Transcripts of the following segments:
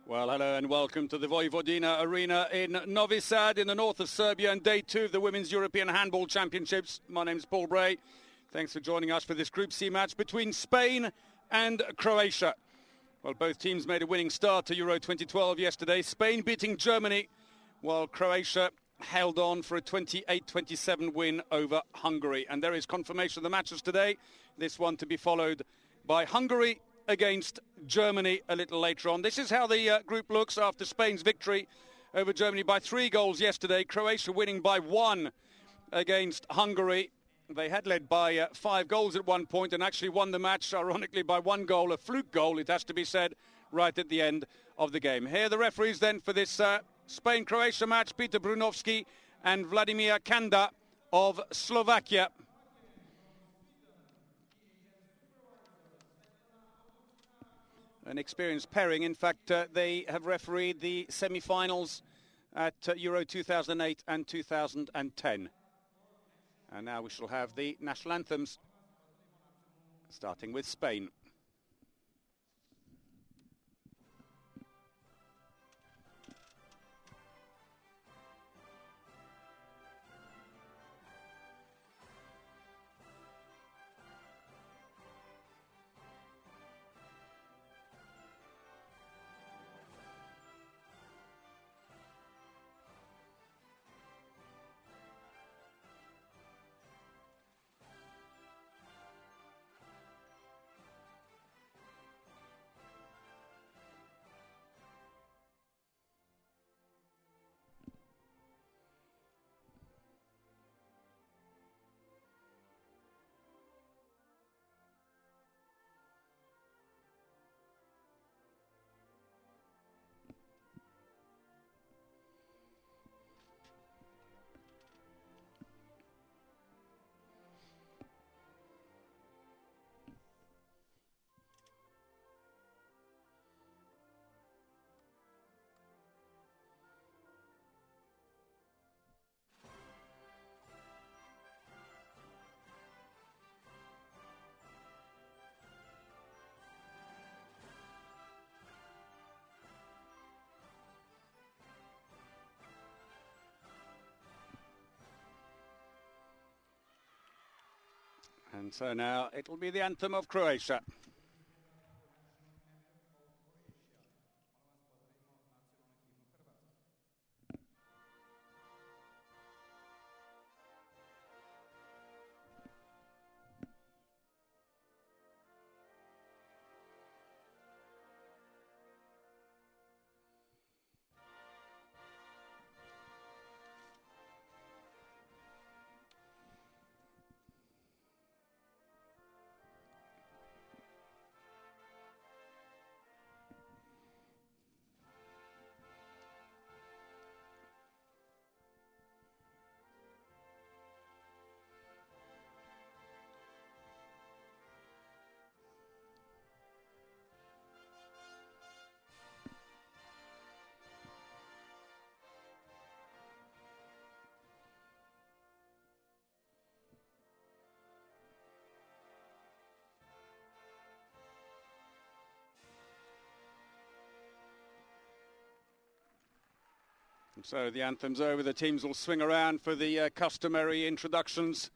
Well, hello and welcome to the Vojvodina Arena in Novi Sad in the north of Serbia and day 2 of the Women's European Handball Championships. My name's Paul Bray. Thanks for joining us for this Group C match between Spain and Croatia. Well, both teams made a winning start to Euro 2012 yesterday. Spain beating Germany, while Croatia held on for a 28-27 win over Hungary. And there is confirmation of the matches today. This one to be followed by Hungary against Germany a little later on. This is how the group looks after Spain's victory over Germany by 3 goals yesterday. Croatia winning by 1 against Hungary. They had led by 5 goals at one point and actually won the match, ironically, by 1 goal, a fluke goal, it has to be said, right at the end of the game. Here are the referees then for this Spain-Croatia match, Peter Brunovski and Vladimir Kanda of Slovakia. An experienced pairing. In fact, they have refereed the semi-finals at Euro 2008 and 2010. And now we shall have the national anthems, starting with Spain. And so now it'll be the anthem of Croatia. So the anthem's over. The teams will swing around for the customary introductions.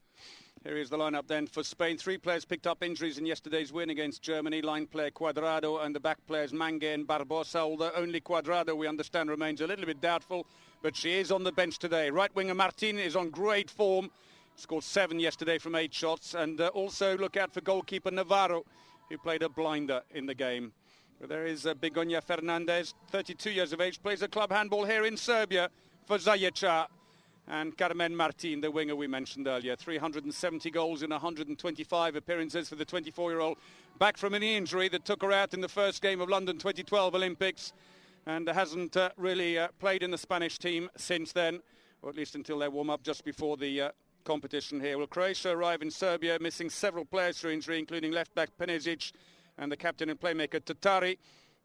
Here is the lineup then for Spain. 3 players picked up injuries in yesterday's win against Germany. Line player Cuadrado and the back players Mange and Barbosa. Although only Cuadrado, we understand, remains a little bit doubtful, but she is on the bench today. Right winger Martin is on great form. Scored 7 yesterday from 8 shots. And also look out for goalkeeper Navarro, who played a blinder in the game. There is Begonia Fernandez, 32 years of age, plays a club handball here in Serbia for Zajeca. And Carmen Martin, the winger we mentioned earlier, 370 goals in 125 appearances for the 24-year-old. Back from an injury that took her out in the first game of London 2012 Olympics and hasn't really played in the Spanish team since then, or at least until their warm-up just before the competition here. Well, Croatia arrive in Serbia missing several players through injury, including left-back Penezic and the captain and playmaker Tatari.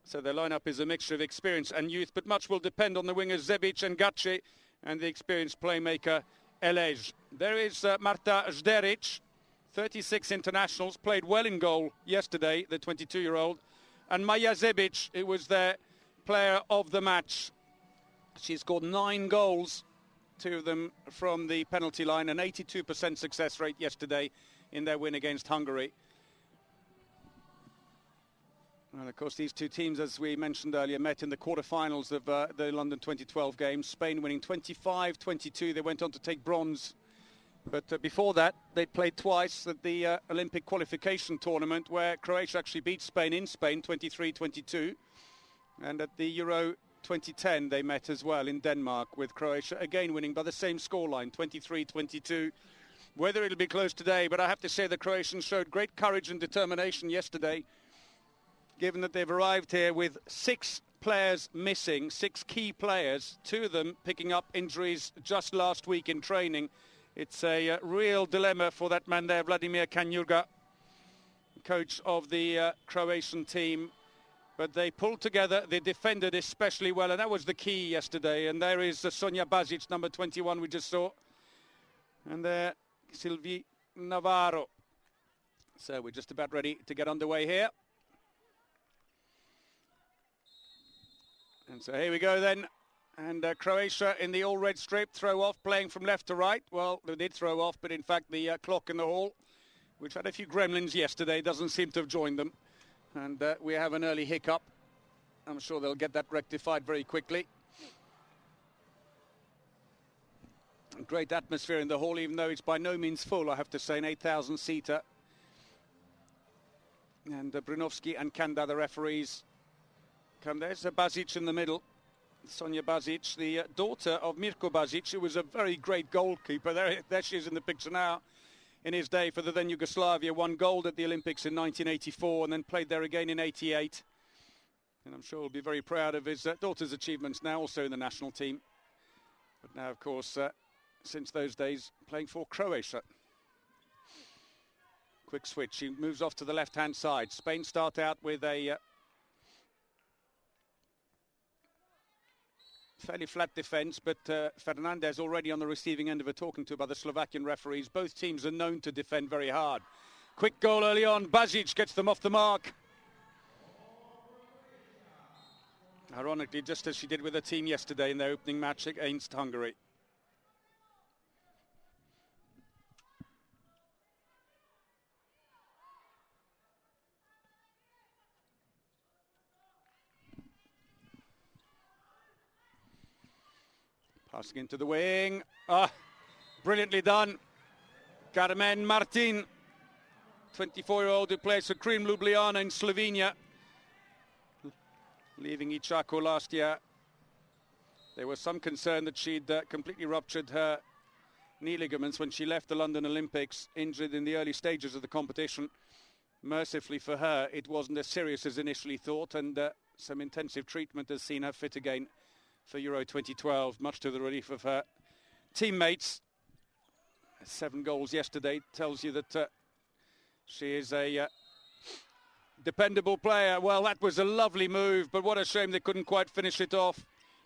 So their lineup is a mixture of experience and youth, but much will depend on the wingers Zebic and Gaci and the experienced playmaker Elej. There is Marta Zderic, 36 internationals, played well in goal yesterday, the 22-year-old. And Maja Zebic, who was their player of the match. She scored 9 goals, 2 of them from the penalty line, an 82% success rate yesterday in their win against Hungary. And of course, these two teams, as we mentioned earlier, met in the quarterfinals of the London 2012 games. Spain winning 25-22. They went on to take bronze. But before that, they played twice at the Olympic qualification tournament, where Croatia actually beat Spain in Spain 23-22. And at the Euro 2010, they met as well in Denmark, with Croatia again winning by the same scoreline, 23-22. Whether it'll be close today, but I have to say the Croatians showed great courage and determination yesterday, given that they've arrived here with 6 players missing, 6 key players, 2 of them picking up injuries just last week in training. It's a real dilemma for that man there, Vladimir Kanjurga, coach of the Croatian team. But they pulled together, they defended especially well, and that was the key yesterday. And there is Sonja Bazic, number 21, we just saw. And there, Sylvie Navarro. So we're just about ready to get underway here. And so here we go then. And Croatia in the all-red strip, throw off, playing from left to right. Well, they did throw off, but in fact the clock in the hall, which had a few gremlins yesterday, doesn't seem to have joined them. And we have an early hiccup. I'm sure they'll get that rectified very quickly. Great atmosphere in the hall, even though it's by no means full, I have to say, an 8,000-seater. And Brunovski and Kanda, the referees, come. There's Bazic in the middle. Sonja Bazic, the daughter of Mirko Bazic, who was a very great goalkeeper. There she is in the picture now. In his day for the then Yugoslavia, won gold at the Olympics in 1984 and then played there again in 88. And I'm sure he'll be very proud of his daughter's achievements now, also in the national team. But now, of course, since those days, playing for Croatia. Quick switch. He moves off to the left-hand side. Spain start out with a fairly flat defence, but Fernandez already on the receiving end of a talking to by the Slovakian referees. Both teams are known to defend very hard. Quick goal early on. Bazic gets them off the mark. Ironically, just as she did with her team yesterday in their opening match against Hungary. Passing into the wing. Brilliantly done. Carmen Martin, 24-year-old who plays for Krim Ljubljana in Slovenia. Leaving Ichako last year. There was some concern that she'd completely ruptured her knee ligaments when she left the London Olympics, injured in the early stages of the competition. Mercifully for her, it wasn't as serious as initially thought, and some intensive treatment has seen her fit again for Euro 2012, much to the relief of her teammates. 7 goals yesterday tells you that she is a dependable player. Well, that was a lovely move, but what a shame they couldn't quite finish it off.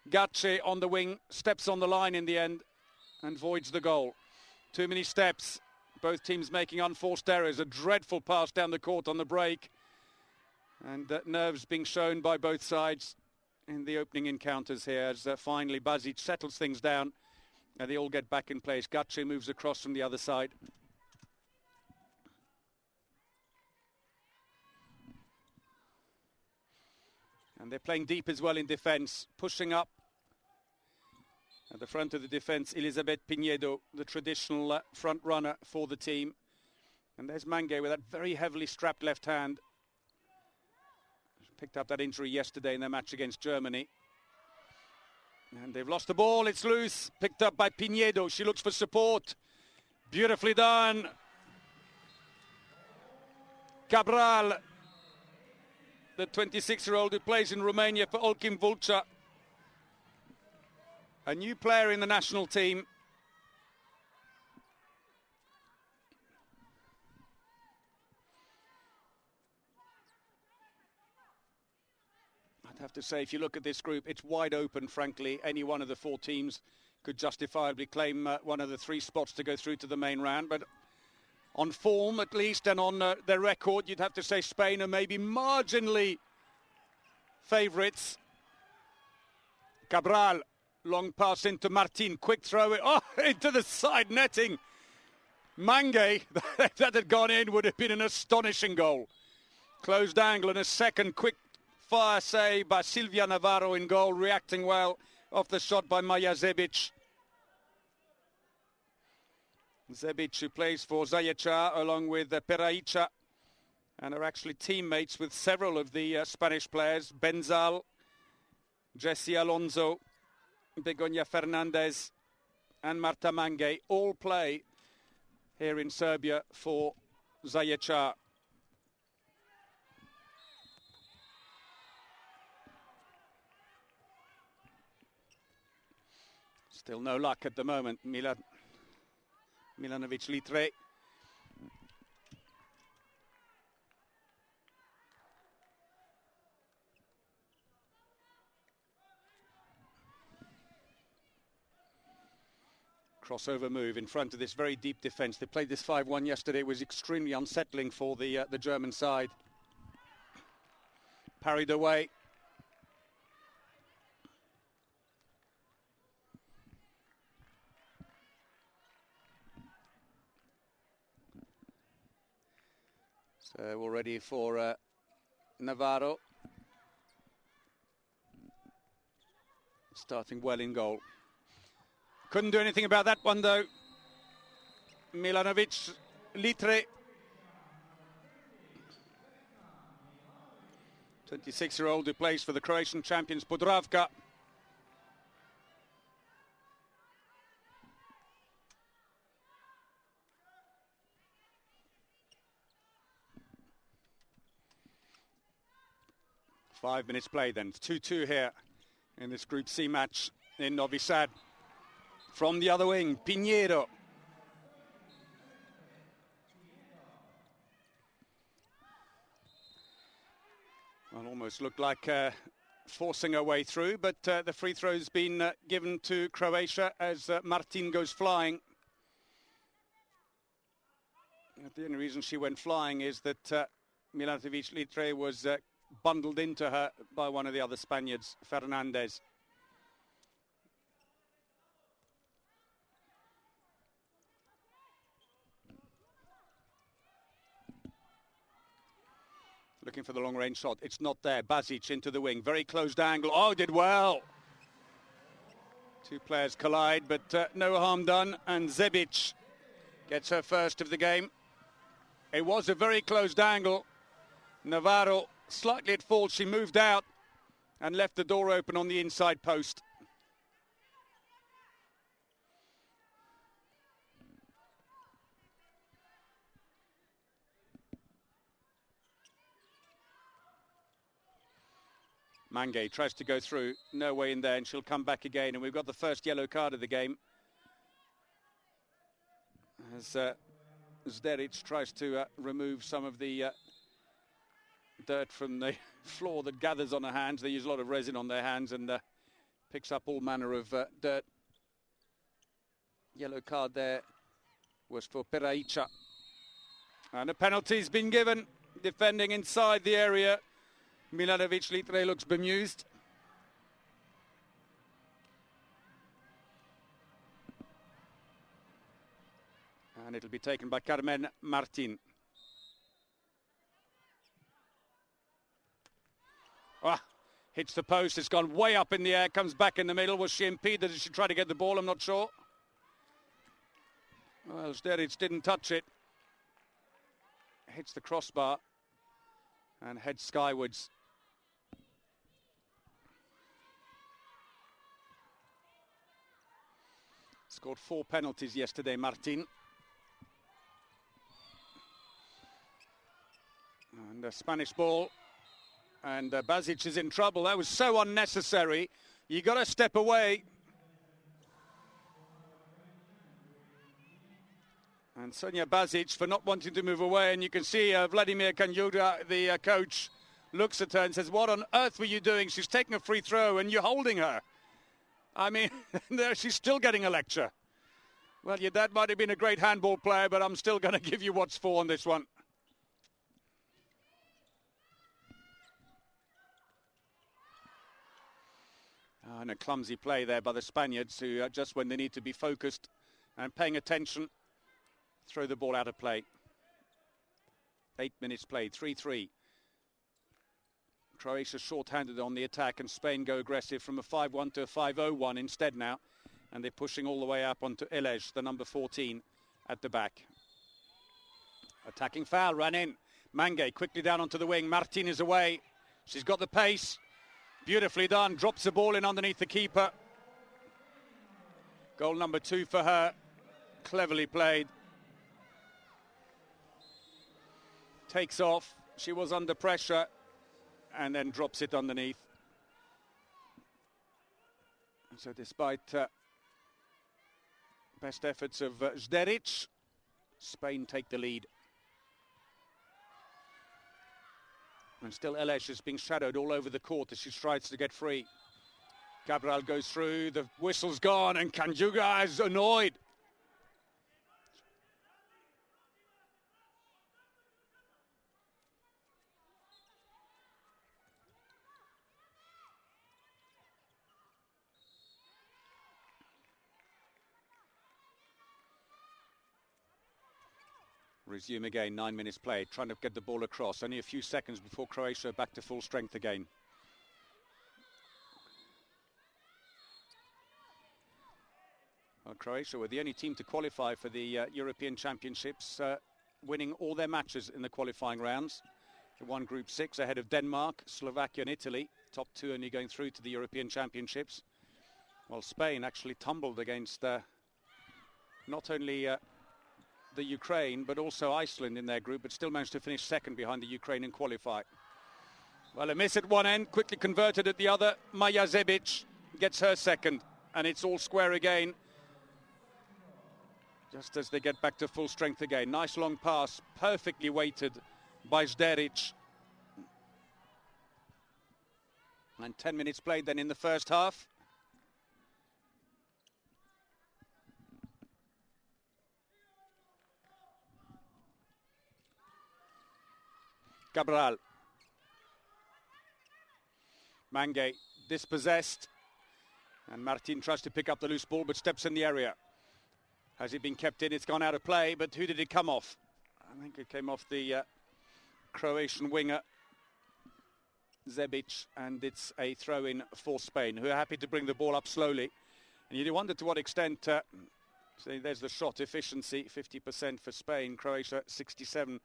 Gace on the wing, steps on the line in the end and voids the goal. Too many steps. Both teams making unforced errors. A dreadful pass down the court on the break. And nerves being shown by both sides in the opening encounters here, as finally Bazic settles things down and they all get back in place. Gace moves across from the other side. And they're playing deep as well in defence, pushing up. At the front of the defence, Elisabeth Pinedo, the traditional front runner for the team. And there's Mange with that very heavily strapped left hand. Picked up that injury yesterday in their match against Germany. And they've lost the ball. It's loose. Picked up by Pinedo. She looks for support. Beautifully done. Cabral, the 26-year-old who plays in Romania for Olchim Vulcha. A new player in the national team. I'd have to say, if you look at this group, it's wide open, frankly. Any one of the 4 teams could justifiably claim one of the 3 spots to go through to the main round. But on form, at least, and on their record, you'd have to say Spain are maybe marginally favourites. Cabral, long pass into Martin, quick throw, into the side netting. Mange, if that had gone in, would have been an astonishing goal. Closed angle and a second quick fire save by Silvia Navarro in goal, reacting well off the shot by Maja Zebic. Zebic, who plays for Zaječar along with Peraicha, and are actually teammates with several of the Spanish players. Benzal, Jesse Alonso, Begoña Fernandez and Marta Mange all play here in Serbia for Zaječar. Still no luck at the moment. Milanovic-Litre. Crossover move in front of this very deep defence. They played this 5-1 yesterday. It was extremely unsettling for the German side. Parried away. So we're ready for Navarro. Starting well in goal. Couldn't do anything about that one, though. Milanovic-Litre. 26-year-old who plays for the Croatian champions Podravka. Five minutes played then. 2-2 here in this Group C match in Novi Sad. From the other wing, Pinheiro. Well, almost looked like forcing her way through, but the free throw's been given to Croatia as Martin goes flying. The only reason she went flying is that Milanovic-Litre was bundled into her by one of the other Spaniards, Fernandez. Looking for the long-range shot. It's not there. Basic into the wing. Very closed angle. Oh, did well. Two players collide, but no harm done. And Zebic gets her first of the game. It was a very closed angle. Navarro slightly at fault. She moved out and left the door open on the inside post. Mange tries to go through, no way in there, and she'll come back again. And we've got the first yellow card of the game. As Zderic tries to remove some of the dirt from the floor that gathers on her hands. They use a lot of resin on their hands and picks up all manner of dirt. Yellow card there was for Peraicha. And a penalty's been given, defending inside the area. Milanovic-Litre looks bemused. And it'll be taken by Carmen Martin. Hits the post, it's gone way up in the air, comes back in the middle. Was she impeded? Did she try to get the ball? I'm not sure. Well, Zderic didn't touch it. Hits the crossbar and heads skywards. Scored 4 penalties yesterday, Martin. And a Spanish ball. And Basic is in trouble. That was so unnecessary. You got to step away. And Sonja Basic for not wanting to move away. And you can see Vladimir Kanjuda, the coach, looks at her and says, what on earth were you doing? She's taking a free throw and you're holding her. I mean, there she's still getting a lecture. Well, your dad might have been a great handball player, but I'm still going to give you what's for on this one. And a clumsy play there by the Spaniards, who just when they need to be focused and paying attention, throw the ball out of play. 8 minutes played, 3-3. Croatia short-handed on the attack, and Spain go aggressive from a 5-1 to a 5-0-1 instead now. And they're pushing all the way up onto Ilej, the number 14, at the back. Attacking foul, ran in. Mange quickly down onto the wing. Martin is away. She's got the pace. Beautifully done. Drops the ball in underneath the keeper. Goal number 2 for her. Cleverly played. Takes off. She was under pressure and then drops it underneath. So despite best efforts of Zderic, Spain take the lead. And still Ilej is being shadowed all over the court as she tries to get free. Cabral goes through, the whistle's gone, and Kanjuga is annoyed. Resume again, 9 minutes played, trying to get the ball across. Only a few seconds before Croatia back to full strength again. Well, Croatia were the only team to qualify for the European Championships, winning all their matches in the qualifying rounds. They won Group 6 ahead of Denmark, Slovakia and Italy, top 2 only going through to the European Championships. While Spain actually tumbled against not only the Ukraine, but also Iceland in their group, but still managed to finish second behind the Ukraine and qualify. Well, a miss at one end, quickly converted at the other. Maja Zebic gets her second, and it's all square again, just as they get back to full strength again. Nice long pass, perfectly weighted by Zderic. And 10 minutes played then in the first half. Cabral. Mange dispossessed. And Martin tries to pick up the loose ball, but steps in the area. Has it been kept in? It's gone out of play, but who did it come off? I think it came off the Croatian winger, Zebic, and it's a throw-in for Spain, who are happy to bring the ball up slowly. And you do wonder to what extent, there's the shot efficiency, 50% for Spain, Croatia 67%.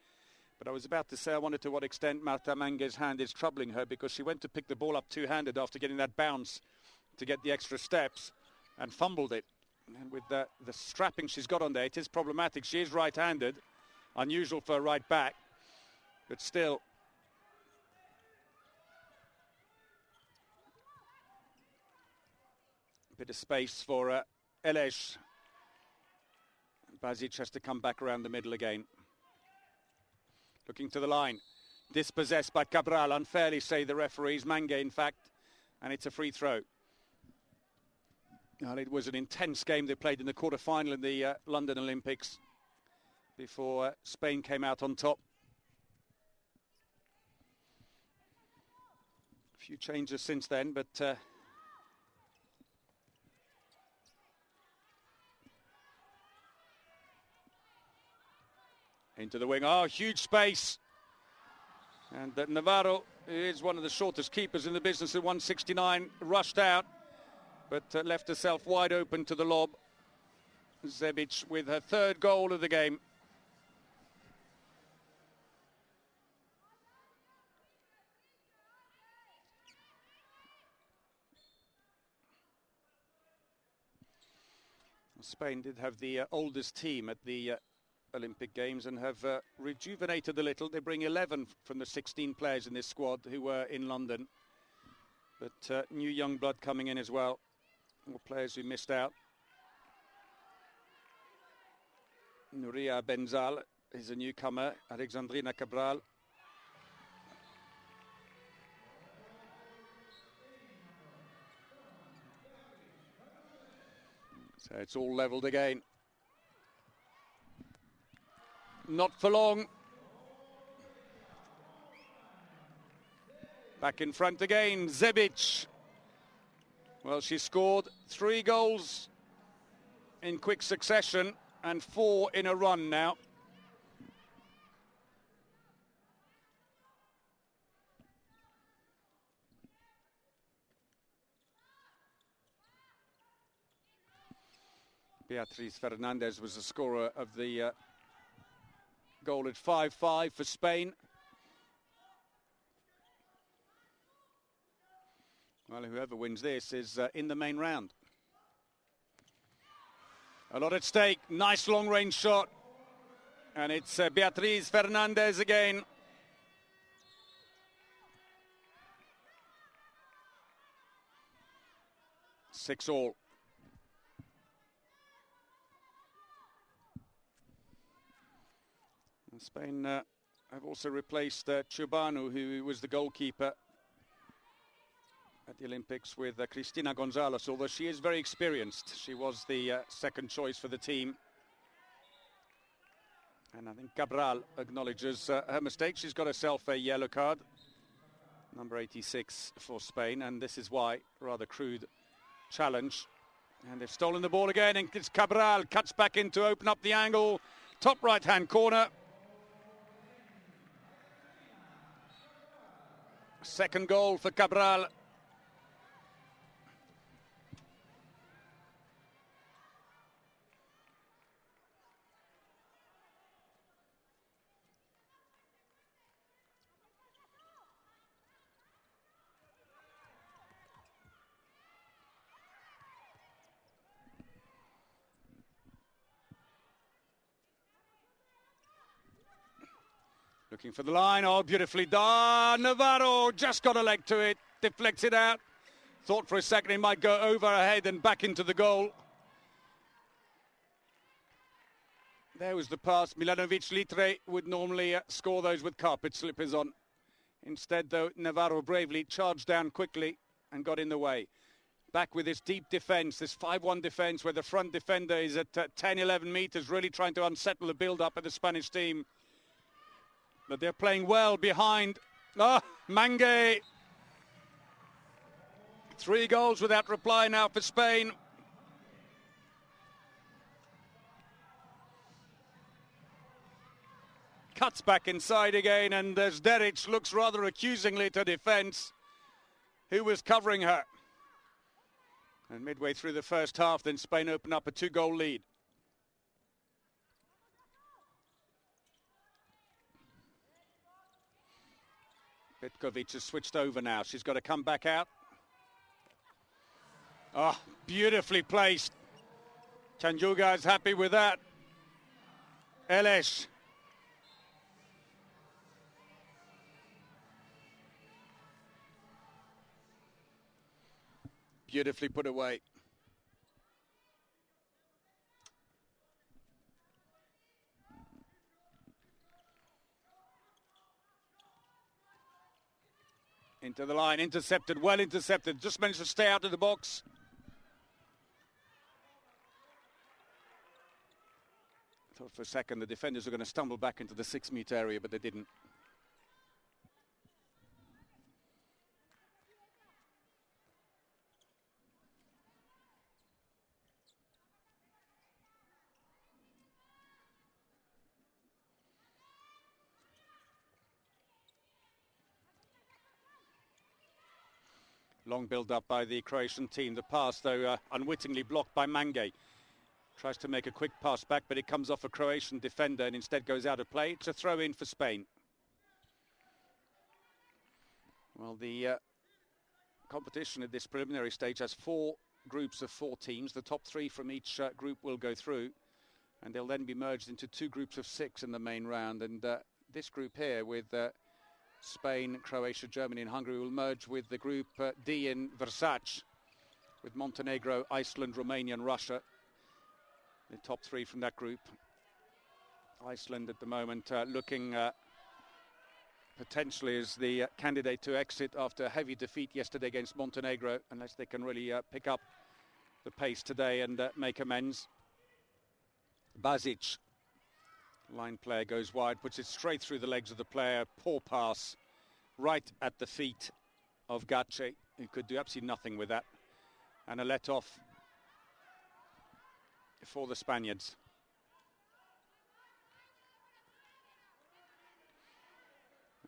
But I was about to say, I wonder to what extent Marta Mange's hand is troubling her, because she went to pick the ball up two-handed after getting that bounce to get the extra steps and fumbled it. And with the strapping she's got on there, it is problematic. She is right-handed, unusual for a right back, but still. A bit of space for Ilej. Bazic has to come back around the middle again. Looking to the line. Dispossessed by Cabral, unfairly say the referees. Mange, in fact, and it's a free throw. Well, it was an intense game they played in the quarter-final in the London Olympics before Spain came out on top. A few changes since then, but into the wing. Oh, huge space. And Navarro is one of the shortest keepers in the business at 169. Rushed out, but left herself wide open to the lob. Zebic with her third goal of the game. Spain did have the oldest team at the Olympic Games and have rejuvenated a little. They bring 11 from the 16 players in this squad who were in London. But new young blood coming in as well. More players who missed out. Nuria Benzal is a newcomer. Alexandrina Cabral. So it's all levelled again. Not for long. Back in front again, Zebic. Well, she scored 3 goals in quick succession and 4 in a run now. Beatriz Fernandez was the scorer of the goal at 5-5 for Spain. Well, whoever wins this is in the main round. A lot at stake. Nice long-range shot. And it's Beatriz Fernandez again. Six all. And Spain have also replaced Chubanu, who was the goalkeeper at the Olympics, with Cristina Gonzalez, although she is very experienced. She was the second choice for the team. And I think Cabral acknowledges her mistake. She's got herself a yellow card, number 86 for Spain, and this is why. Rather crude challenge. And they've stolen the ball again, and it's Cabral, cuts back in to open up the angle. Top right-hand corner. Second goal for Cabral. Looking for the line. Oh, beautifully done. Navarro just got a leg to it. Deflects it out. Thought for a second he might go over her head and back into the goal. There was the pass. Milanovic Litre would normally score those with carpet slippers on. Instead, though, Navarro bravely charged down quickly and got in the way. Back with this deep defence, this 5-1 defence, where the front defender is at 10, 11 metres, really trying to unsettle the build-up of the Spanish team. But they're playing well behind. Mange. 3 goals without reply now for Spain. Cuts back inside again, and Zderic looks rather accusingly to defence. Who was covering her? And midway through the first half, then Spain opened up a 2-goal lead. Petkovic has switched over now. She's got to come back out. Oh, beautifully placed. Chanjuga is happy with that. Elish. Beautifully put away. Into the line, intercepted, well intercepted. Just managed to stay out of the box. I thought for a second the defenders were going to stumble back into the 6-metre area, but they didn't. Long build-up by the Croatian team. The pass, though, unwittingly blocked by Mange. Tries to make a quick pass back, but it comes off a Croatian defender and instead goes out of play. It's a throw-in for Spain. Well, the competition at this preliminary stage has 4 groups of 4 teams. The top 3 from each group will go through, and they'll then be merged into 2 groups of 6 in the main round. And this group here with Spain, Croatia, Germany and Hungary will merge with the group D in Versace, with Montenegro, Iceland, Romania and Russia. The top 3 from that group. Iceland at the moment looking potentially as the candidate to exit after a heavy defeat yesterday against Montenegro, unless they can really pick up the pace today and make amends. Bazic. Line player goes wide, puts it straight through the legs of the player. Poor pass right at the feet of Gace, who could do absolutely nothing with that. And a let-off for the Spaniards.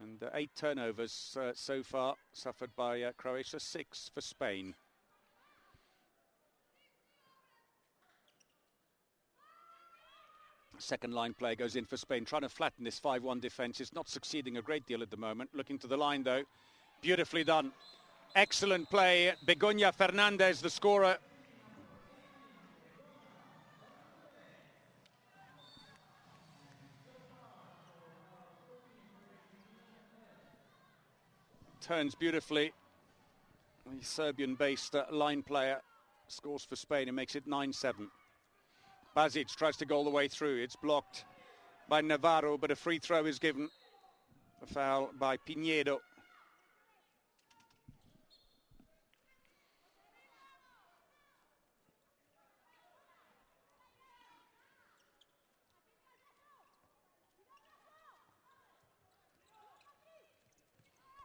And 8 turnovers so far suffered by Croatia, 6 for Spain. Second line play goes in for Spain, trying to flatten this 5-1 defence. It's not succeeding a great deal at the moment. Looking to the line, though. Beautifully done. Excellent play. Begoña Fernandez, the scorer. Turns beautifully. The Serbian-based line player scores for Spain and makes it 9-7. Basic tries to go all the way through. It's blocked by Navarro, but a free throw is given. A foul by Pinedo.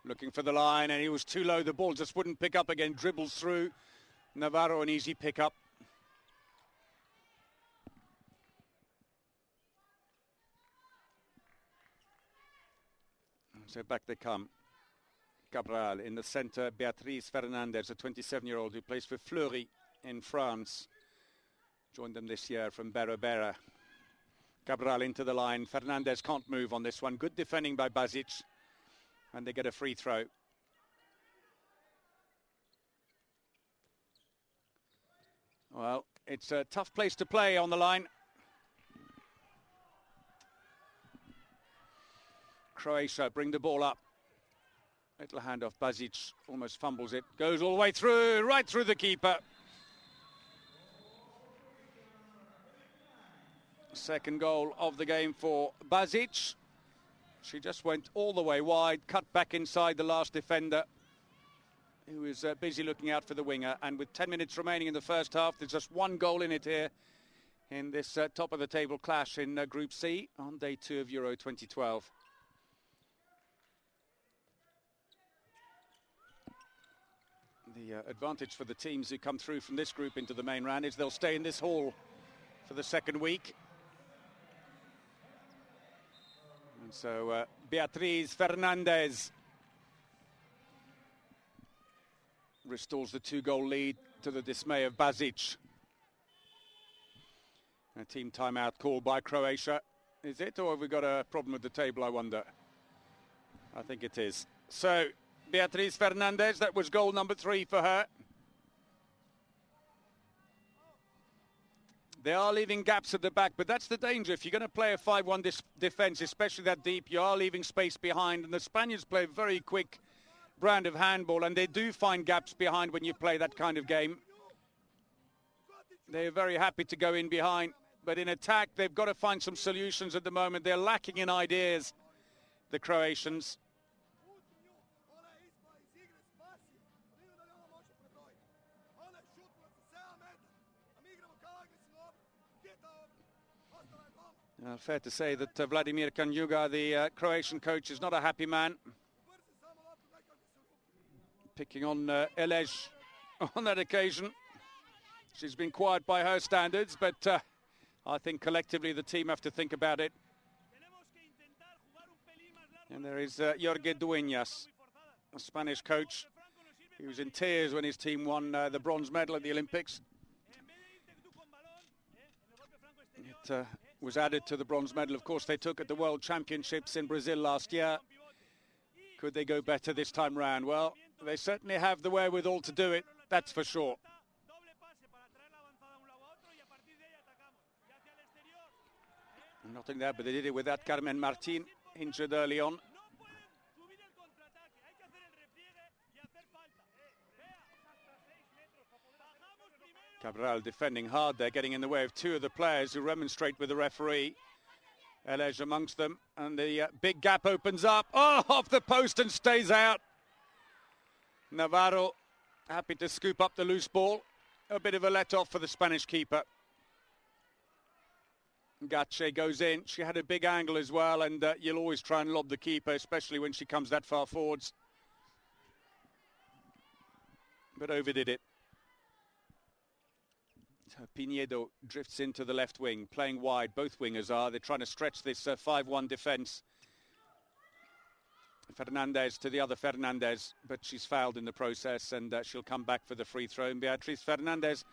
Looking for the line, and he was too low. The ball just wouldn't pick up again. Dribbles through. Navarro, an easy pickup. So back they come. Cabral in the centre. Beatriz Fernandez, a 27-year-old who plays for Fleury in France. Joined them this year from Berra. Cabral into the line. Fernandez can't move on this one. Good defending by Basic. And they get a free throw. Well, it's a tough place to play on the line. Croatia bring the ball up. Little handoff. Basic almost fumbles it. Goes all the way through, right through the keeper. Second goal of the game for Basic. She just went all the way wide, cut back inside the last defender, who was busy looking out for the winger. And with 10 minutes remaining in the first half, there's just one goal in it here in this top-of-the-table clash in Group C on day 2 of Euro 2012. The advantage for the teams who come through from this group into the main round is they'll stay in this hall for the second week. And so Beatriz Fernandez restores the 2-goal lead to the dismay of Basic. A team timeout called by Croatia. Is it, or have we got a problem with the table, I wonder? I think it is. So Beatriz Fernandez, that was goal number 3 for her. They are leaving gaps at the back, but that's the danger. If you're going to play a 5-1 defence, especially that deep, you are leaving space behind. And the Spaniards play a very quick brand of handball, and they do find gaps behind when you play that kind of game. They're very happy to go in behind, but in attack, they've got to find some solutions at the moment. They're lacking in ideas, the Croatians. Fair to say that Vladimir Kanjuga, the Croatian coach, is not a happy man. Picking on Elej on that occasion. She's been quiet by her standards, but I think collectively the team have to think about it. And there is Jorge Dueñas, a Spanish coach. He was in tears when his team won the bronze medal at the Olympics. It was added to the bronze medal, of course, they took at the World Championships in Brazil last year. Could they go better this time round? Well, they certainly have the wherewithal to do it, that's for sure. Nothing there, but they did it without Carmen Martin, injured early on. Cabral defending hard there, getting in the way of 2 of the players who remonstrate with the referee. Elej amongst them, and the big gap opens up. Oh, off the post and stays out. Navarro happy to scoop up the loose ball. A bit of a let-off for the Spanish keeper. Gache goes in. She had a big angle as well, and you'll always try and lob the keeper, especially when she comes that far forwards. But overdid it. So Pinedo drifts into the left wing, playing wide. Both wingers are. They're trying to stretch this 5-1 defence. Fernandez to the other Fernandez, but she's fouled in the process, and she'll come back for the free throw. And Beatriz Fernandez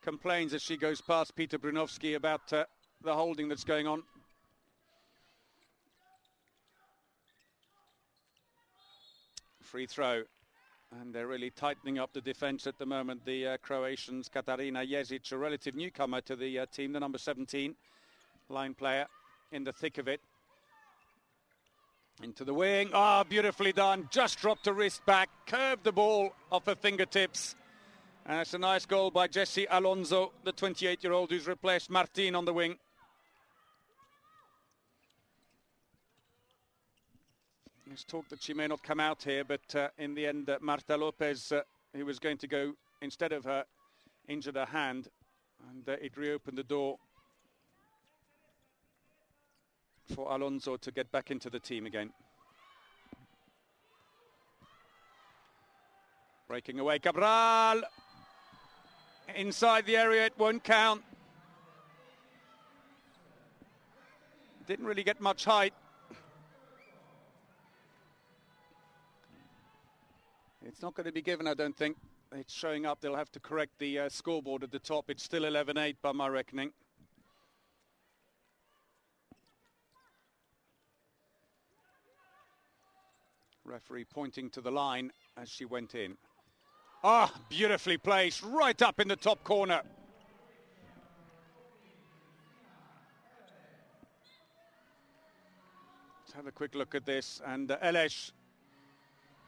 complains as she goes past Peter Brunovski about the holding that's going on. Free throw. And they're really tightening up the defence at the moment, the Croatians. Katarina Jezic, a relative newcomer to the team, the number 17 line player, in the thick of it. Into the wing. Ah, beautifully done. Just dropped her wrist back, curved the ball off her fingertips. And it's a nice goal by Jessie Alonso, the 28-year-old who's replaced Martin on the wing. There's talk that she may not come out here, but in the end, Marta Lopez, who was going to go instead of her, injured her hand, and it reopened the door for Alonso to get back into the team again. Breaking away, Cabral. Inside the area, it won't count. Didn't really get much height. It's not going to be given, I don't think. It's showing up. They'll have to correct the scoreboard at the top. It's still 11-8 by my reckoning. Referee pointing to the line as she went in. Ah, beautifully placed, right up in the top corner. Let's have a quick look at this. And Elesh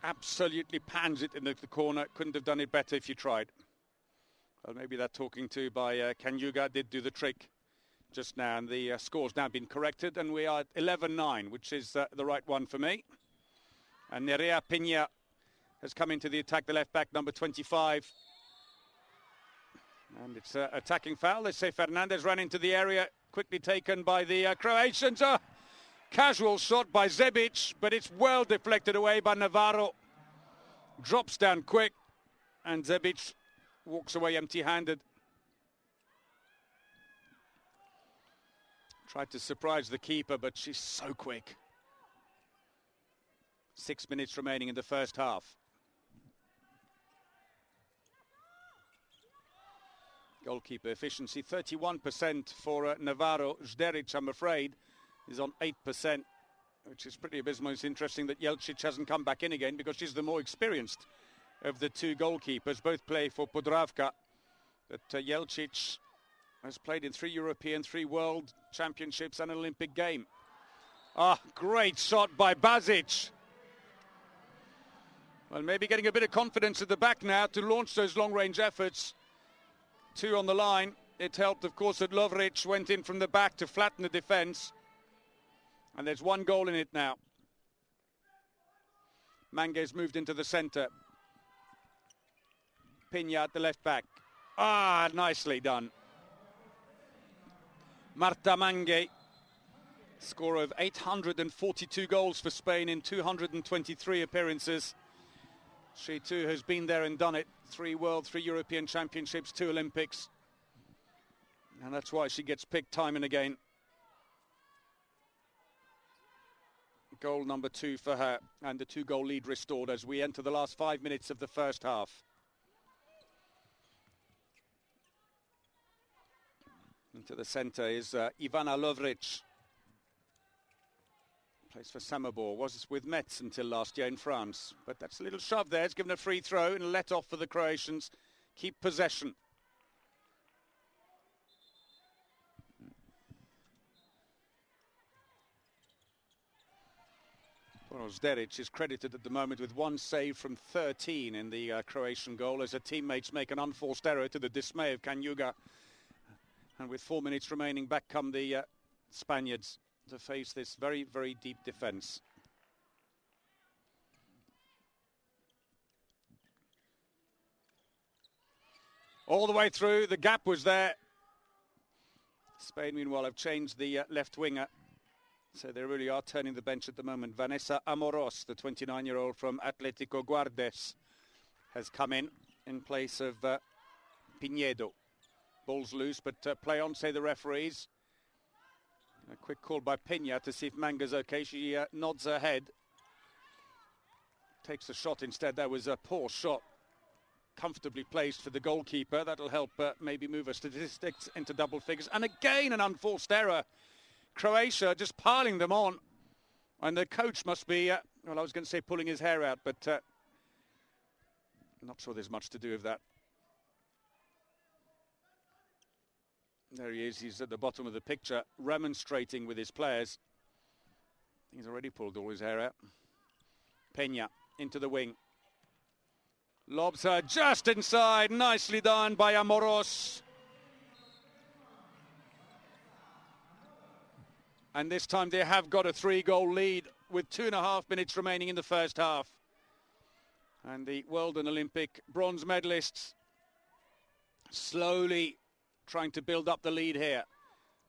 absolutely pans it in the corner. Couldn't have done it better if you tried. Well, maybe that talking to by Kanyuga did do the trick just now. And the score's now been corrected. And we are at 11-9, which is the right one for me. And Nerea Pina has come into the attack, the left back, number 25. And it's an attacking foul. They say Fernandez ran into the area, quickly taken by the Croatians. Casual shot by Zebic, but it's well deflected away by Navarro. Drops down quick, and Zebic walks away empty-handed. Tried to surprise the keeper, but she's so quick. 6 minutes remaining in the first half. Goalkeeper efficiency, 31% for Navarro. Zderic, I'm afraid, is on 8%, which is pretty abysmal. It's interesting that Jelcic hasn't come back in again because she's the more experienced of the two goalkeepers. Both play for Podravka. But Jelcic has played in 3 European, 3 World Championships and an Olympic game. Ah, great shot by Bazic. Well, maybe getting a bit of confidence at the back now to launch those long-range efforts. 2 on the line. It helped, of course, that Lovric went in from the back to flatten the defence. And there's 1 goal in it now. Manguez moved into the centre. Pina at the left back. Ah, nicely done. Marta Mangue, scorer of 842 goals for Spain in 223 appearances. She too has been there and done it. 3 World, 3 European Championships, 2 Olympics. And that's why she gets picked time and again. Goal number 2 for her, and the 2-goal lead restored as we enter the last 5 minutes of the first half. Into the centre is Ivana Lovric. Plays for Samobor, was with Metz until last year in France. But that's a little shove there. It's given a free throw and a let off for the Croatians. Keep possession. Well, Zderic is credited at the moment with 1 save from 13 in the Croatian goal as her teammates make an unforced error to the dismay of Kanyuga. And with 4 minutes remaining, back come the Spaniards to face this very, very deep defence. All the way through, the gap was there. Spain, meanwhile, have changed the left winger. So they really are turning the bench at the moment. Vanessa Amoros, the 29-year-old from Atlético Guardes, has come in place of Pinedo. Ball's loose, but play on, say the referees. A quick call by Peña to see if Manga's okay. She nods her head. Takes a shot instead. That was a poor shot. Comfortably placed for the goalkeeper. That'll help maybe move her statistics into double figures. And again, an unforced error. Croatia just piling them on. And the coach must be, well, I was going to say pulling his hair out, but I'm not sure there's much to do with that. There he is. He's at the bottom of the picture, remonstrating with his players. He's already pulled all his hair out. Peña into the wing. Lobs her just inside. Nicely done by Amoros. And this time they have got a 3-goal lead with 2.5 minutes remaining in the first half. And the world and Olympic bronze medalists slowly trying to build up the lead here.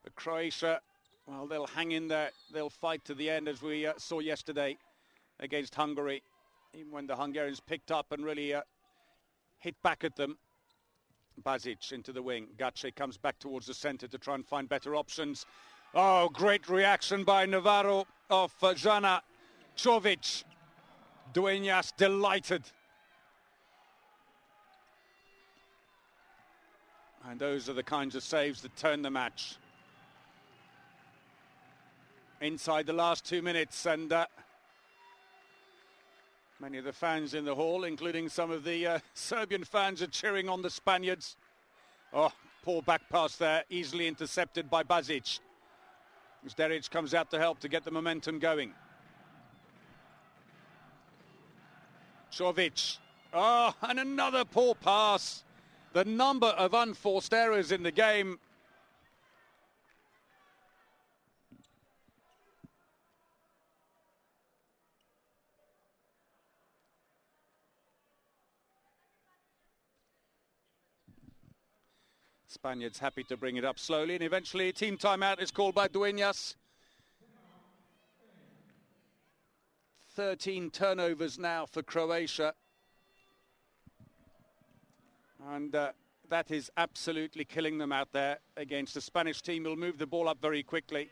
But Croatia, well, they'll hang in there. They'll fight to the end, as we saw yesterday against Hungary. Even when the Hungarians picked up and really hit back at them. Bazic into the wing. Gace comes back towards the centre to try and find better options. Oh, great reaction by Navarro of Jana Čović. Dueñas delighted. And those are the kinds of saves that turn the match. Inside the last 2 minutes, and many of the fans in the hall, including some of the Serbian fans, are cheering on the Spaniards. Oh, poor back pass there, easily intercepted by Bazic. Zderic comes out to help to get the momentum going. Čović. Oh, and another poor pass. The number of unforced errors in the game. Spaniards happy to bring it up slowly, and eventually a team timeout is called by Dueñas. 13 turnovers now for Croatia. And that is absolutely killing them out there against the Spanish team. Will move the ball up very quickly.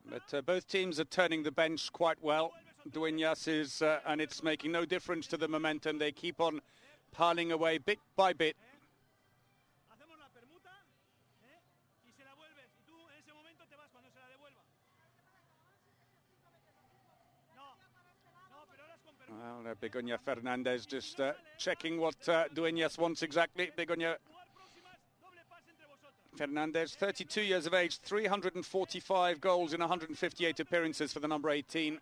But both teams are turning the bench quite well. Dueñas is, and it's making no difference to the momentum. They keep on piling away bit by bit. Well, Begoña Fernandez just checking what Dueñas wants exactly. Begoña Fernandez, 32 years of age, 345 goals in 158 appearances for the number 18.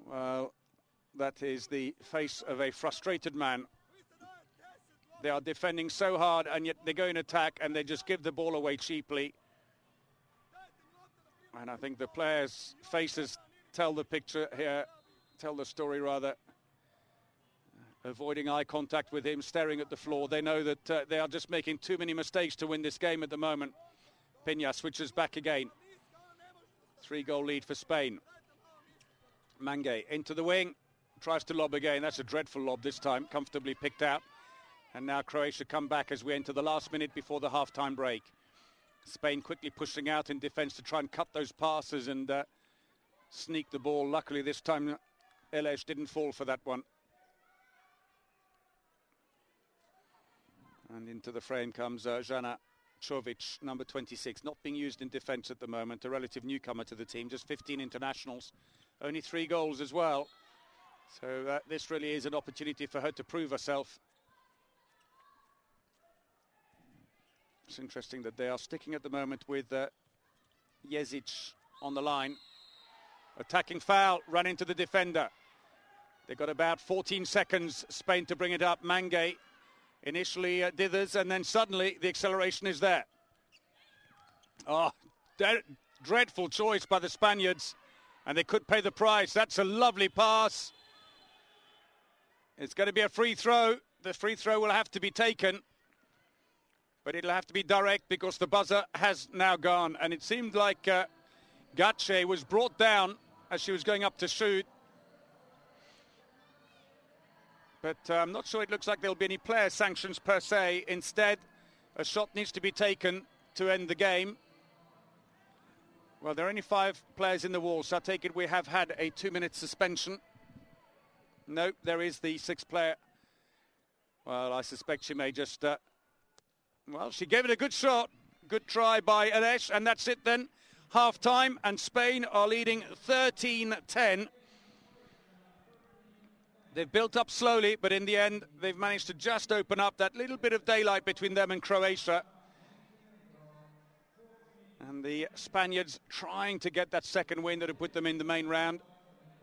Well, that is the face of a frustrated man. They are defending so hard, and yet they go in attack, and they just give the ball away cheaply. And I think the players' faces tell the picture here, tell the story rather. Avoiding eye contact with him, staring at the floor. They know that they are just making too many mistakes to win this game at the moment. Peña switches back again. 3-goal lead for Spain. Mangay into the wing, tries to lob again. That's a dreadful lob this time, comfortably picked out. And now Croatia come back as we enter the last minute before the half-time break. Spain quickly pushing out in defence to try and cut those passes and sneak the ball. Luckily this time Eleš didn't fall for that one. And into the frame comes Jana Čović, number 26, not being used in defence at the moment, a relative newcomer to the team, just 15 internationals, only 3 goals as well. So this really is an opportunity for her to prove herself. It's interesting that they are sticking at the moment with Jezic on the line. Attacking foul, run into the defender. They've got about 14 seconds, Spain, to bring it up. Mangay initially dithers, and then suddenly the acceleration is there. Oh, dreadful choice by the Spaniards, and they could pay the price. That's a lovely pass. It's going to be a free throw. The free throw will have to be taken, but it'll have to be direct because the buzzer has now gone. And it seemed like Gace was brought down as she was going up to shoot. But I'm not sure it looks like there'll be any player sanctions per se. Instead, a shot needs to be taken to end the game. Well, there are only 5 players in the wall, so I take it we have had a 2-minute suspension. No, there is the 6th player. Well, I suspect she may just... well, she gave it a good shot. Good try by Alesh, and that's it then. Half-time, and Spain are leading 13-10. They've built up slowly, but in the end, they've managed to just open up that little bit of daylight between them and Croatia. And the Spaniards trying to get that second win that would put them in the main round.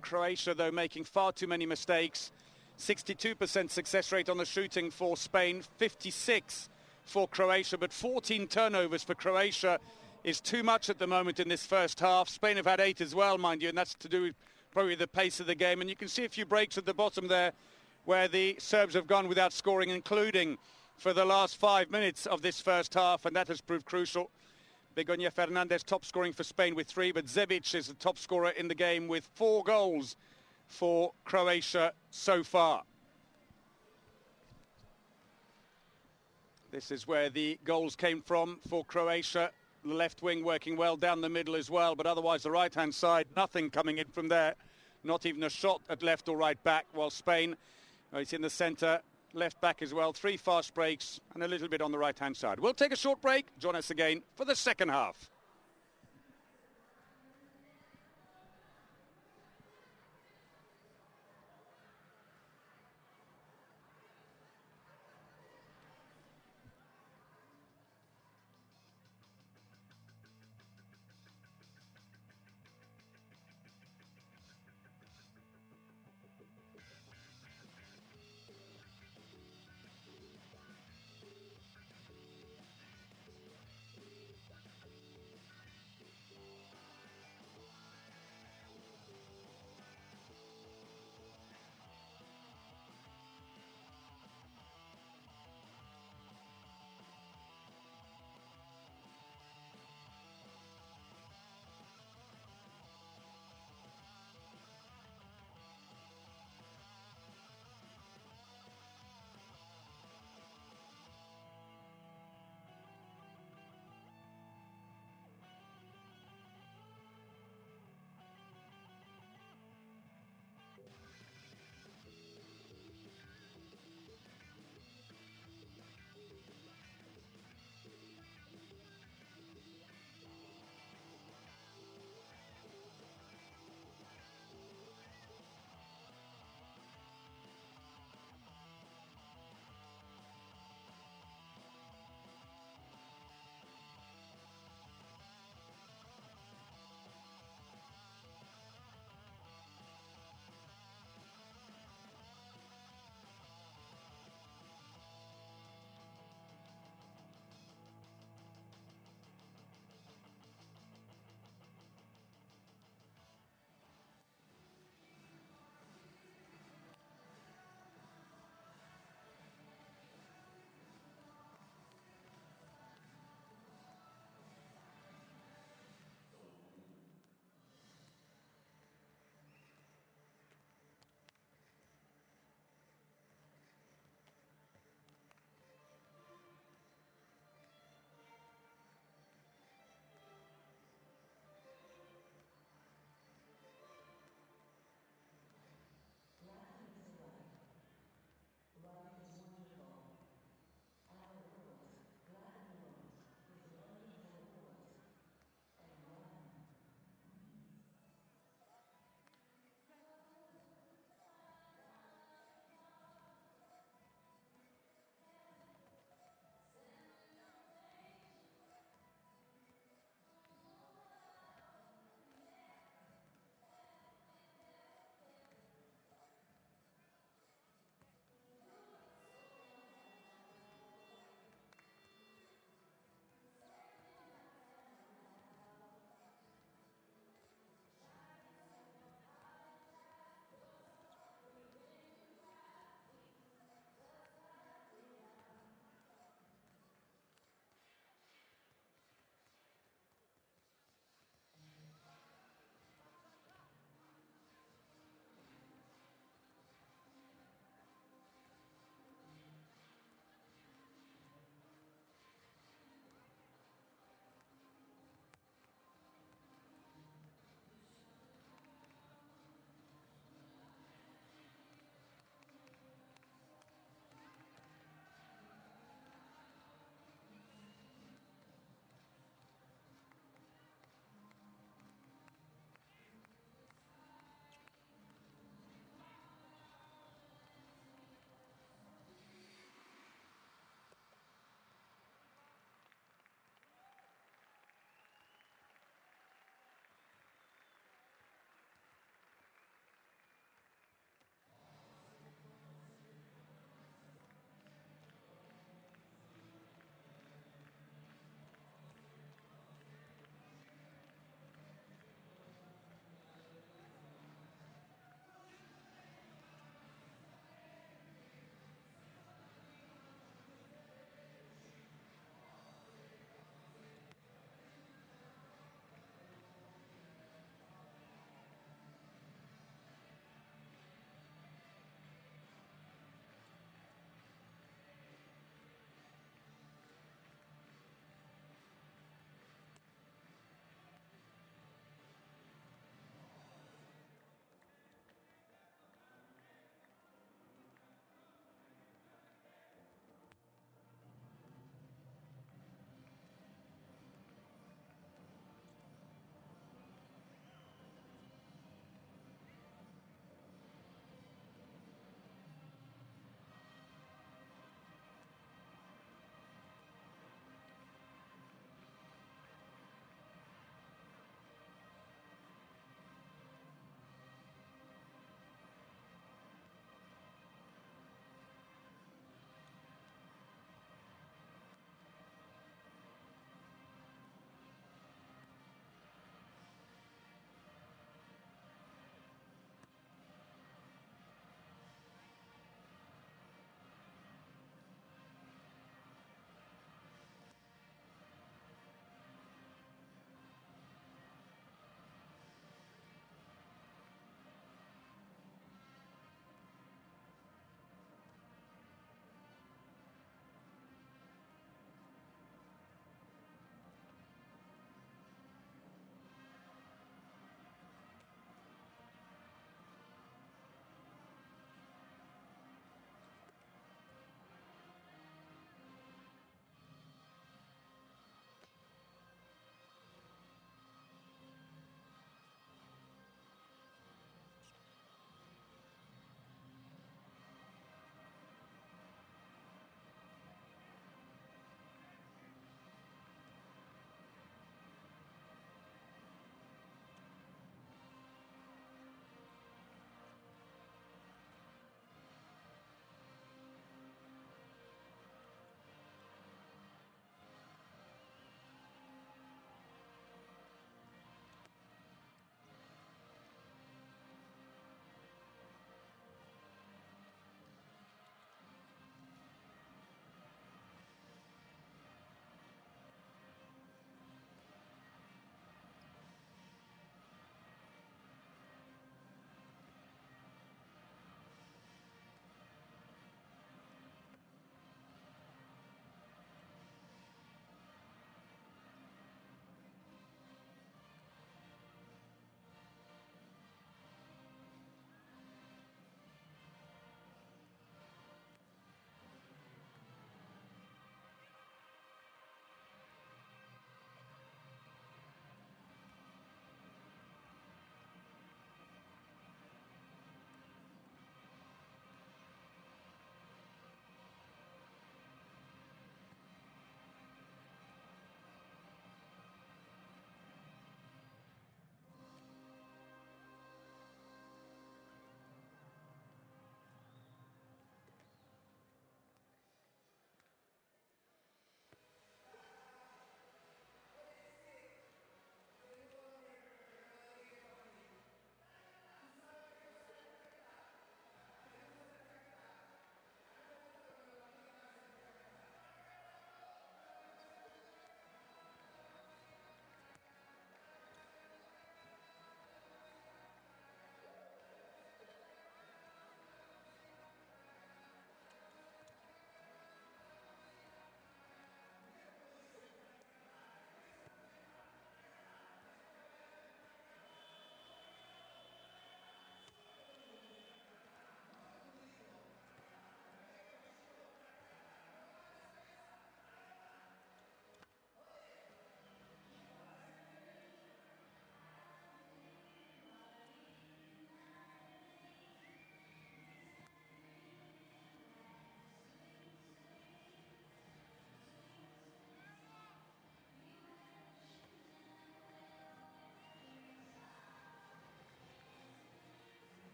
Croatia, though, making far too many mistakes. 62% success rate on the shooting for Spain, 56 for Croatia, but 14 turnovers for Croatia is too much at the moment in this first half. Spain have had 8 as well, mind you, and that's to do with probably the pace of the game. And you can see a few breaks at the bottom there where the Serbs have gone without scoring, including for the last 5 minutes of this first half, and that has proved crucial. Begoña Fernandez top scoring for Spain with 3, but Zebic is the top scorer in the game with 4 goals for Croatia so far. This is where the goals came from for Croatia. The left wing working well down the middle as well, but otherwise the right-hand side, nothing coming in from there. Not even a shot at left or right back, while Spain, it's in the centre, left back as well. 3 fast breaks and a little bit on the right-hand side. We'll take a short break. Join us again for the second half.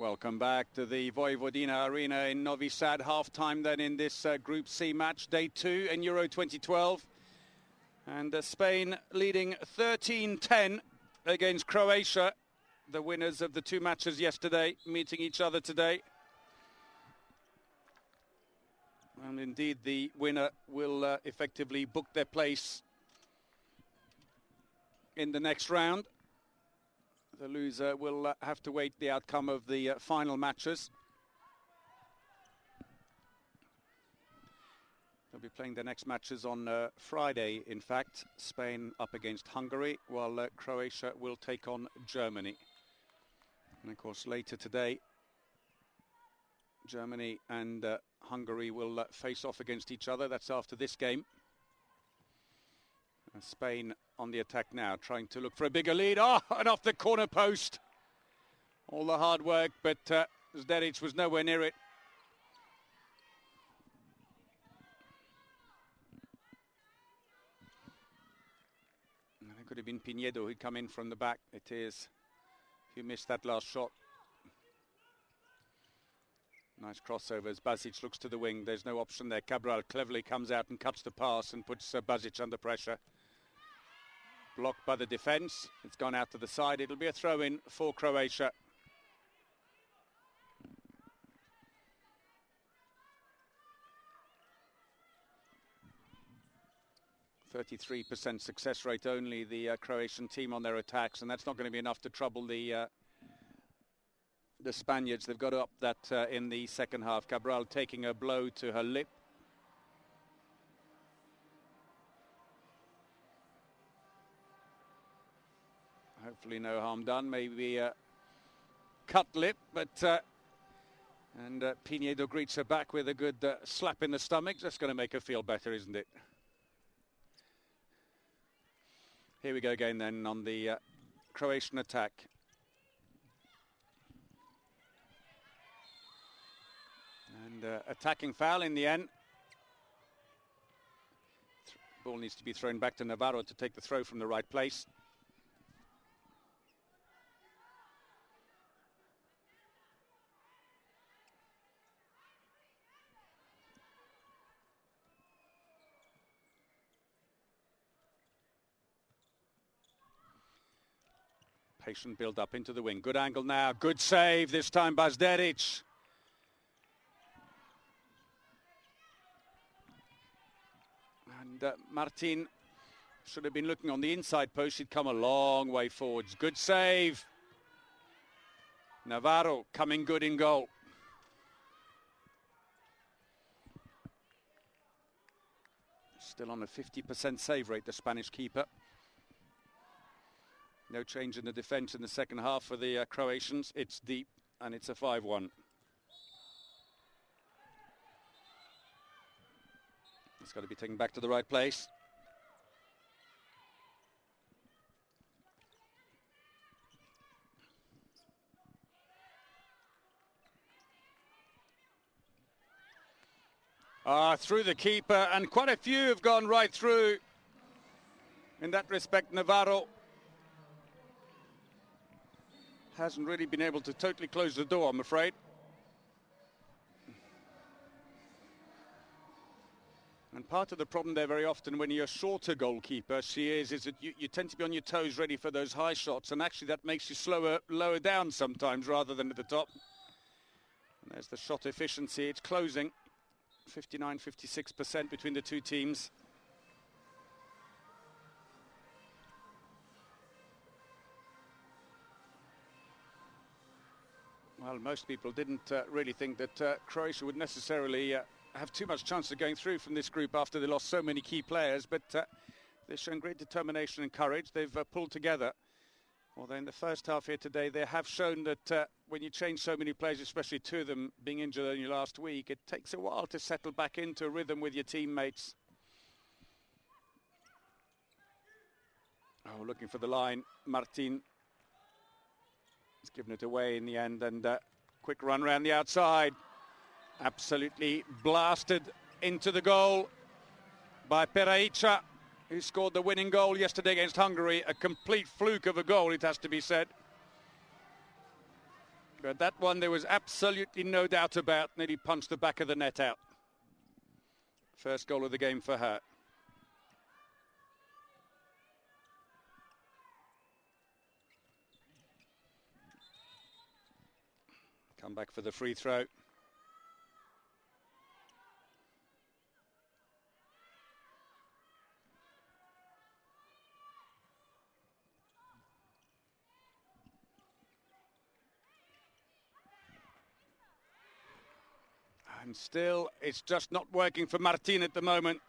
Welcome back to the Vojvodina Arena in Novi Sad. Half-time then in this Group C match, day 2 in Euro 2012. And Spain leading 13-10 against Croatia. The winners of the 2 matches yesterday meeting each other today. And indeed the winner will effectively book their place in the next round. The loser will have to wait the outcome of the final matches. They'll be playing their next matches on Friday, in fact. Spain up against Hungary, while Croatia will take on Germany. And of course, later today, Germany and Hungary will face off against each other. That's after this game. Spain on the attack now, trying to look for a bigger lead. Oh, and off the corner post. All the hard work, but Zderic was nowhere near it. It could have been Pinedo who'd come in from the back. It is. He missed that last shot. Nice crossovers. Basic looks to the wing. There's no option there. Cabral cleverly comes out and cuts the pass and puts Basic under pressure. Blocked by the defence. It's gone out to the side. It'll be a throw-in for Croatia. %33% success rate only, the Croatian team on their attacks, and that's not going to be enough to trouble the Spaniards. They've got to up that in the second half. Cabral taking a blow to her lip. Hopefully no harm done, maybe a cut lip, but and Pinedo greets her back with a good slap in the stomach. That's going to make her feel better, isn't it? Here we go again then on the Croatian attack. And attacking foul in the end. Ball needs to be thrown back to Navarro to take the throw from the right place. Patient build up into the wing. Good angle now. Good save this time by Zderic. And Martin should have been looking on the inside post. She'd come a long way forwards. Good save. Navarro coming good in goal. Still on a 50% save rate, the Spanish keeper. No change in the defence in the second half for the Croatians. It's deep and it's a 5-1. It's got to be taken back to the right place. Through the keeper, and quite a few have gone right through. In that respect, Navarro hasn't really been able to totally close the door, I'm afraid. And part of the problem there very often when you're a shorter goalkeeper, is that you tend to be on your toes ready for those high shots, and actually that makes you lower down sometimes rather than at the top. And there's the shot efficiency. It's closing 59-56% between the two teams. Well, most people didn't really think that Croatia would necessarily have too much chance of going through from this group after they lost so many key players, but they've shown great determination and courage. They've pulled together. Although in the first half here today, they have shown that when you change so many players, especially 2 of them being injured only last week, it takes a while to settle back into a rhythm with your teammates. Oh, looking for the line, Martin. He's given it away in the end, and quick run around the outside. Absolutely blasted into the goal by Peraica, who scored the winning goal yesterday against Hungary. A complete fluke of a goal, it has to be said. But that one there was absolutely no doubt about. Nearly punched the back of the net out. First goal of the game for her. Come back for the free throw. And still, it's just not working for Martin at the moment.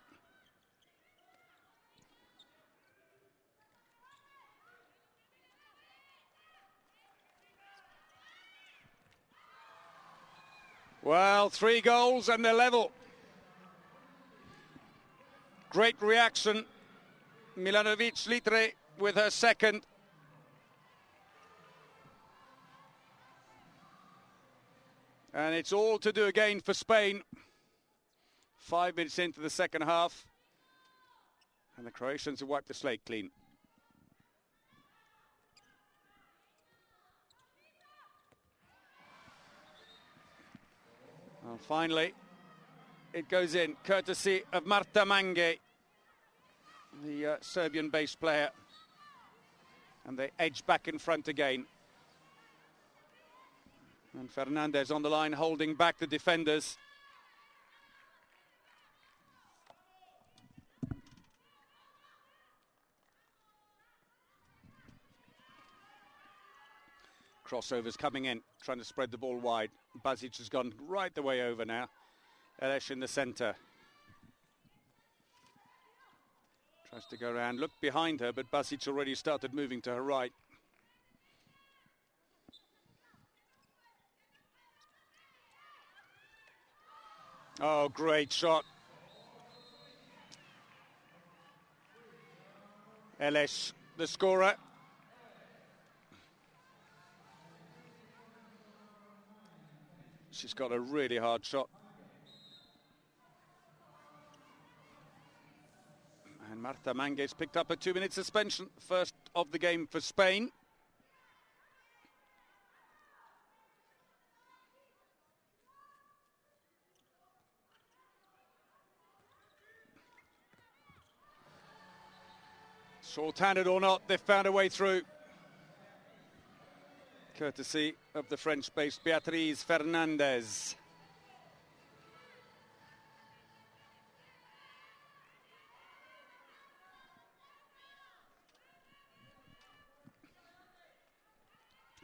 Well, 3 goals and they're level. Great reaction. Milanovic-Litre with her second. And it's all to do again for Spain. 5 minutes into the second half. And the Croatians have wiped the slate clean. Well, finally, it goes in, courtesy of Marta Mange, the Serbian-based player. And they edge back in front again. And Fernandez on the line, holding back the defenders. Crossovers coming in, trying to spread the ball wide. Basic has gone right the way over now. Elesh in the centre. Tries to go around, look behind her, but Basic already started moving to her right. Oh, great shot. Elesh, the scorer. She's got a really hard shot. And Marta Mangue's picked up a 2-minute suspension. First of the game for Spain. Short-handed or not, they've found a way through. Courtesy of the French-based Beatriz Fernandez.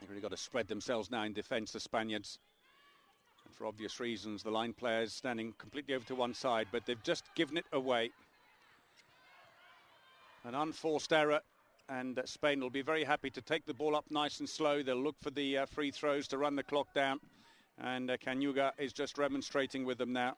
They've really got to spread themselves now in defence, the Spaniards. And for obvious reasons, the line players standing completely over to one side, but they've just given it away. An unforced error, and Spain will be very happy to take the ball up nice and slow. They'll look for the free throws to run the clock down, and Canuga is just remonstrating with them now.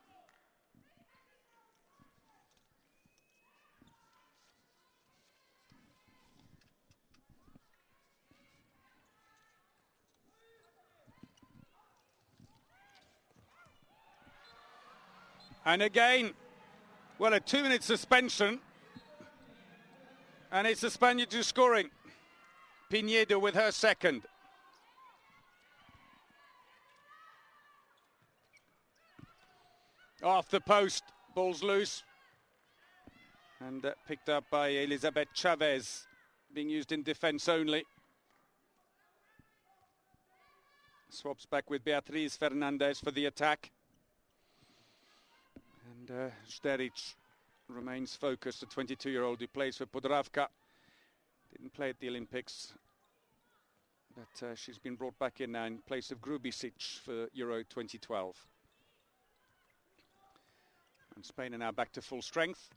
And again, well, a 2-minute suspension. And it's the Spaniards who's scoring. Pinedo with her second. Off the post, ball's loose. And picked up by Elizabeth Chavez, being used in defence only. Swaps back with Beatriz Fernandez for the attack. And Steric remains focused, the 22-year-old who plays for Podravka. Didn't play at the Olympics, but she's been brought back in now in place of Grubisic for Euro 2012. And Spain are now back to full strength.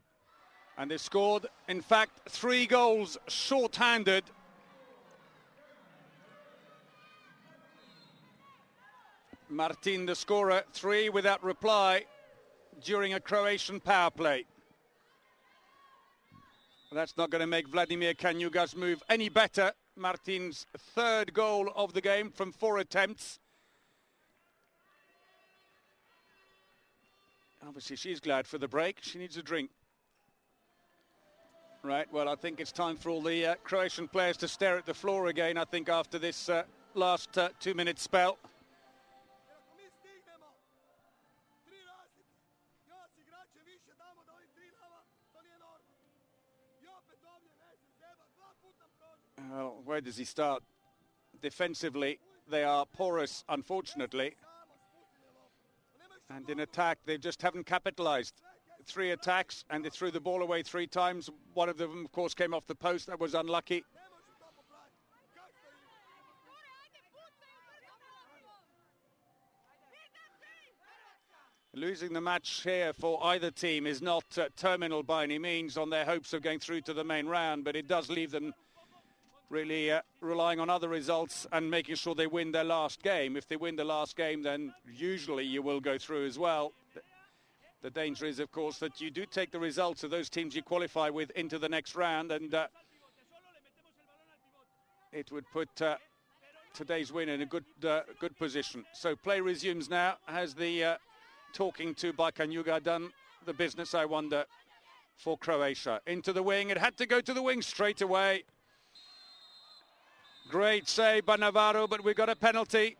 And they scored, in fact, 3 goals short-handed. Martin, the scorer, 3 without reply during a Croatian power play. That's not going to make Vladimir Canuga's move any better. Martin's 3rd goal of the game from 4 attempts. Obviously, she's glad for the break. She needs a drink. Right, well, I think it's time for all the Croatian players to stare at the floor again, I think, after this last 2-minute spell. Well, where does he start? Defensively, they are porous, unfortunately. And in attack, they just haven't capitalized. 3 attacks, and they threw the ball away 3 times. One of them, of course, came off the post. That was unlucky. Losing the match here for either team is not terminal by any means on their hopes of going through to the main round, but it does leave them really relying on other results and making sure they win their last game. If they win the last game, then usually you will go through as well. The danger is, of course, that you do take the results of those teams you qualify with into the next round, and it would put today's win in a good position. So play resumes now. Has the talking to by Kanyuga done the business, I wonder, for Croatia? Into the wing. It had to go to the wing straight away. Great save by Navarro, but we got a penalty.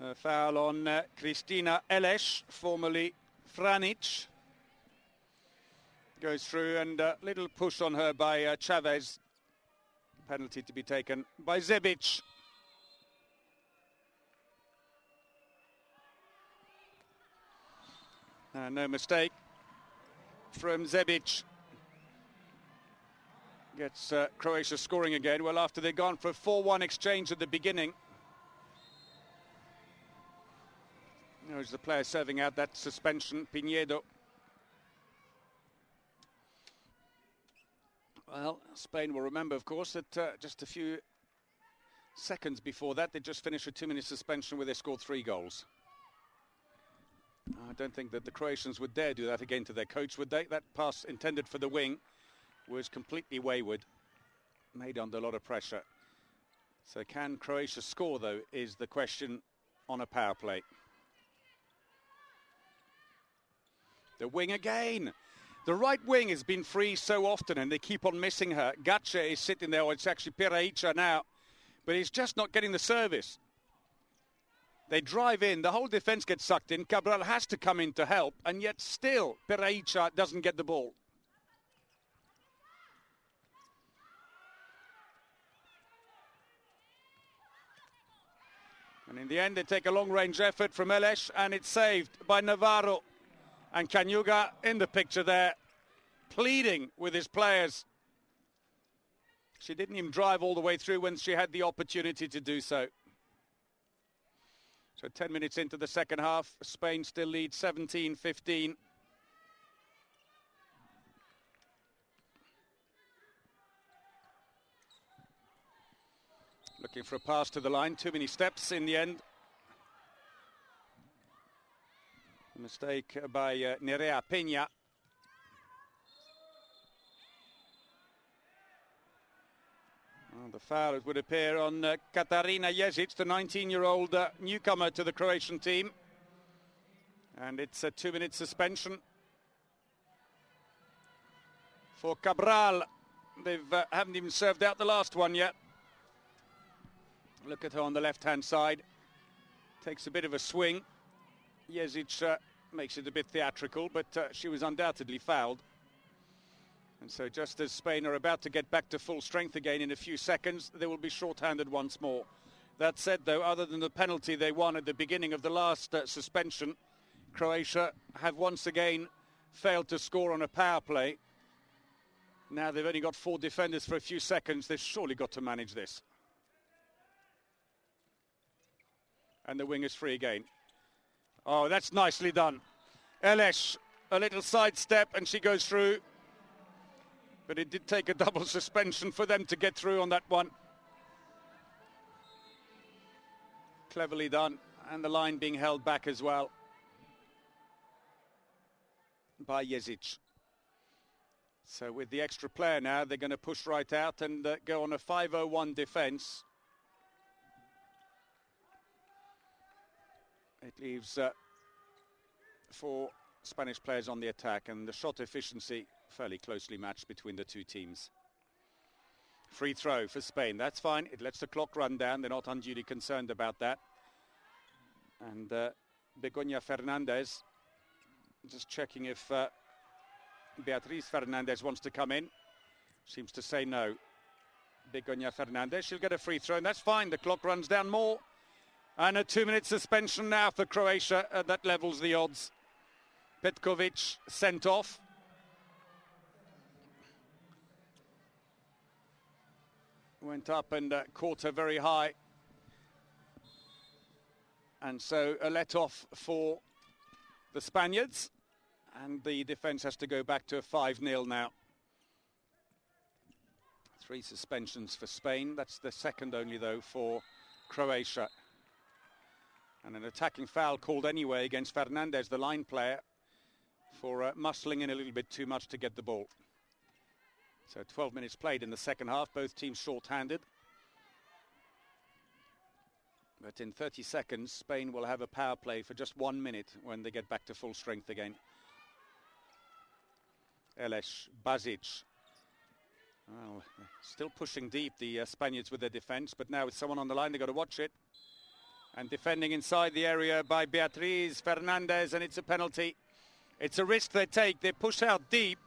A foul on Kristina Eleš, formerly Franic. Goes through, and a little push on her by Chavez. Penalty to be taken by Zebic. No mistake from Zebic. Gets Croatia scoring again. Well, after they'd gone for a 4-1 exchange at the beginning. There's the player serving out that suspension, Pinedo. Well, Spain will remember, of course, that just a few seconds before that, they just finished a 2-minute suspension where they scored 3 goals. I don't think that the Croatians would dare do that again to their coach, would they? That pass intended for the wing was completely wayward, made under a lot of pressure. So can Croatia score, though, is the question on a power play. The wing again. The right wing has been free so often, and they keep on missing her. Gace is sitting there, or it's actually Peraicha now, but he's just not getting the service. They drive in, the whole defence gets sucked in. Cabral has to come in to help, and yet still Peraicha doesn't get the ball. And in the end, they take a long-range effort from Eleš, and it's saved by Navarro. And Kanyuga in the picture there, pleading with his players. She didn't even drive all the way through when she had the opportunity to do so. So 10 minutes into the second half, Spain still leads 17-15. Looking for a pass to the line, too many steps in the end. A mistake by Nerea Peña. Well, the foul, it would appear, on Katarina Jezic, the 19-year-old newcomer to the Croatian team. And it's a 2-minute suspension for Cabral. They haven't even served out the last one yet. Look at her on the left-hand side. Takes a bit of a swing. Jezic makes it a bit theatrical, but she was undoubtedly fouled. And so just as Spain are about to get back to full strength again in a few seconds, they will be short-handed once more. That said, though, other than the penalty they won at the beginning of the last suspension, Croatia have once again failed to score on a power play. Now they've only got 4 defenders for a few seconds. They've surely got to manage this. And the wing is free again. Oh, that's nicely done. Eleš, a little sidestep, and she goes through. But it did take a double suspension for them to get through on that one. Cleverly done. And the line being held back as well by Jezic. So with the extra player now, they're going to push right out and go on a 5-0-1 defence. It leaves for Spanish players on the attack, and the shot efficiency fairly closely matched between the two teams. Free throw for Spain. That's fine. It lets the clock run down. They're not unduly concerned about that. And Begoña Fernandez, just checking if Beatriz Fernandez wants to come in. Seems to say no. Begoña Fernandez, she'll get a free throw, and that's fine. The clock runs down more. And a 2-minute suspension now for Croatia. That levels the odds. Petkovic sent off. Went up and caught her very high. And so a let-off for the Spaniards. And the defence has to go back to a 5-0 now. 3 suspensions for Spain. That's the second only, though, for Croatia. And an attacking foul called anyway against Fernandez, the line player, for muscling in a little bit too much to get the ball. So 12 minutes played in the second half, both teams short-handed. But in 30 seconds, Spain will have a power play for just 1 minute when they get back to full strength again. Eleš, Bazic. Well, still pushing deep, the Spaniards with their defence, but now with someone on the line, they've got to watch it. And defending inside the area by Beatriz Fernandez, and it's a penalty. It's a risk they take. They push out deep.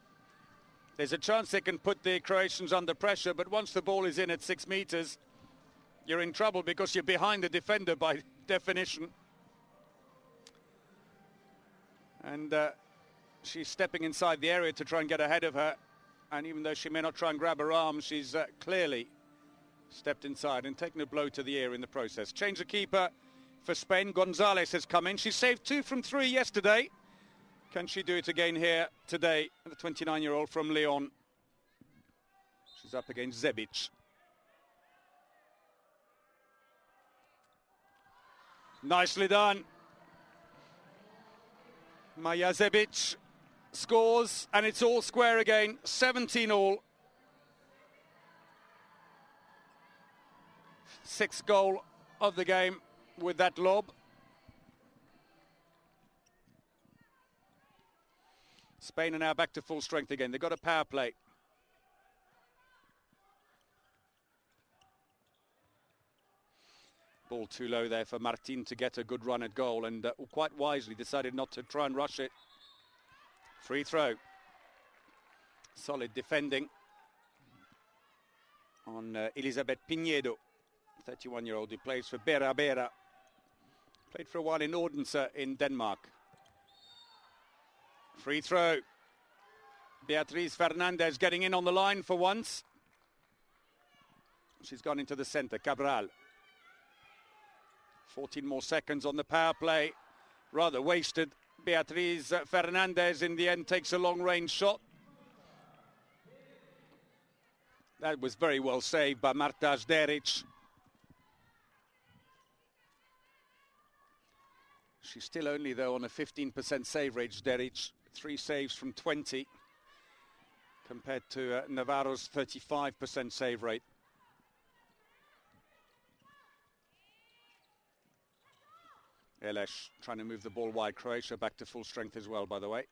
There's a chance they can put the Croatians under pressure, but once the ball is in at 6 meters, you're in trouble because you're behind the defender by definition. And she's stepping inside the area to try and get ahead of her. And even though she may not try and grab her arm, she's clearly stepped inside and taken a blow to the ear in the process. Change the keeper for Spain. Gonzalez has come in. She saved 2 from 3 yesterday. Can she do it again here today? The 29-year-old from Lyon. She's up against Zebic. Nicely done. Maja Zebic scores, and it's all square again. 17 all. 6th goal of the game with that lob. Spain are now back to full strength again. They've got a power play. Ball too low there for Martin to get a good run at goal, and quite wisely decided not to try and rush it. Free throw. Solid defending on Elisabeth Pinedo, 31-year-old who plays for Bera Bera. Played for a while in Odense in Denmark. Free throw. Beatriz Fernandez getting in on the line for once. She's gone into the centre. Cabral. 14 more seconds on the power play. Rather wasted. Beatriz Fernandez in the end takes a long-range shot. That was very well saved by Marta Zderic. She's still only, though, on a 15% save rate, Zderic. 3 saves from 20 compared to Navarro's 35% save rate. Eleš trying to move the ball wide. Croatia back to full strength as well, by the way.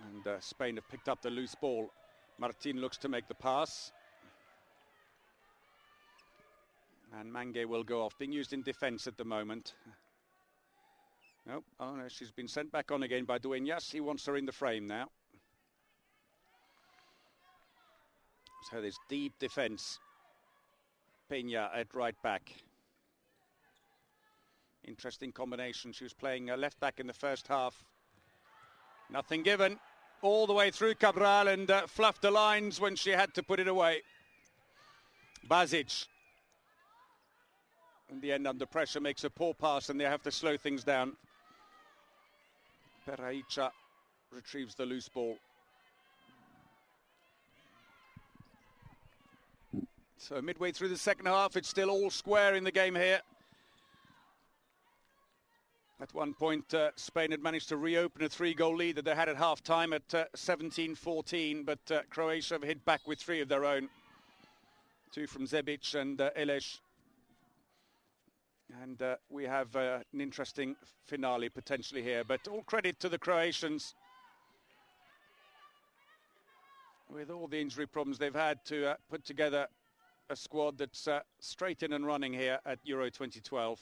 And Spain have picked up the loose ball. Martin looks to make the pass. And Mange will go off. Being used in defence at the moment. Nope. Oh no, she's been sent back on again by Dueñas. He wants her in the frame now. So there's deep defence. Peña at right back. Interesting combination. She was playing left back in the first half. Nothing given. All the way through Cabral and fluffed the lines when she had to put it away. Bazic. In the end, under pressure, makes a poor pass and they have to slow things down. Peraicha retrieves the loose ball. So midway through the second half, it's still all square in the game here. At one point, Spain had managed to reopen a 3-goal lead that they had at half-time at 17-14, but Croatia have hit back with 3 of their own. 2 from Zebic and Eleš. And we have an interesting finale potentially here. But all credit to the Croatians. With all the injury problems they've had to put together a squad that's straight in and running here at Euro 2012.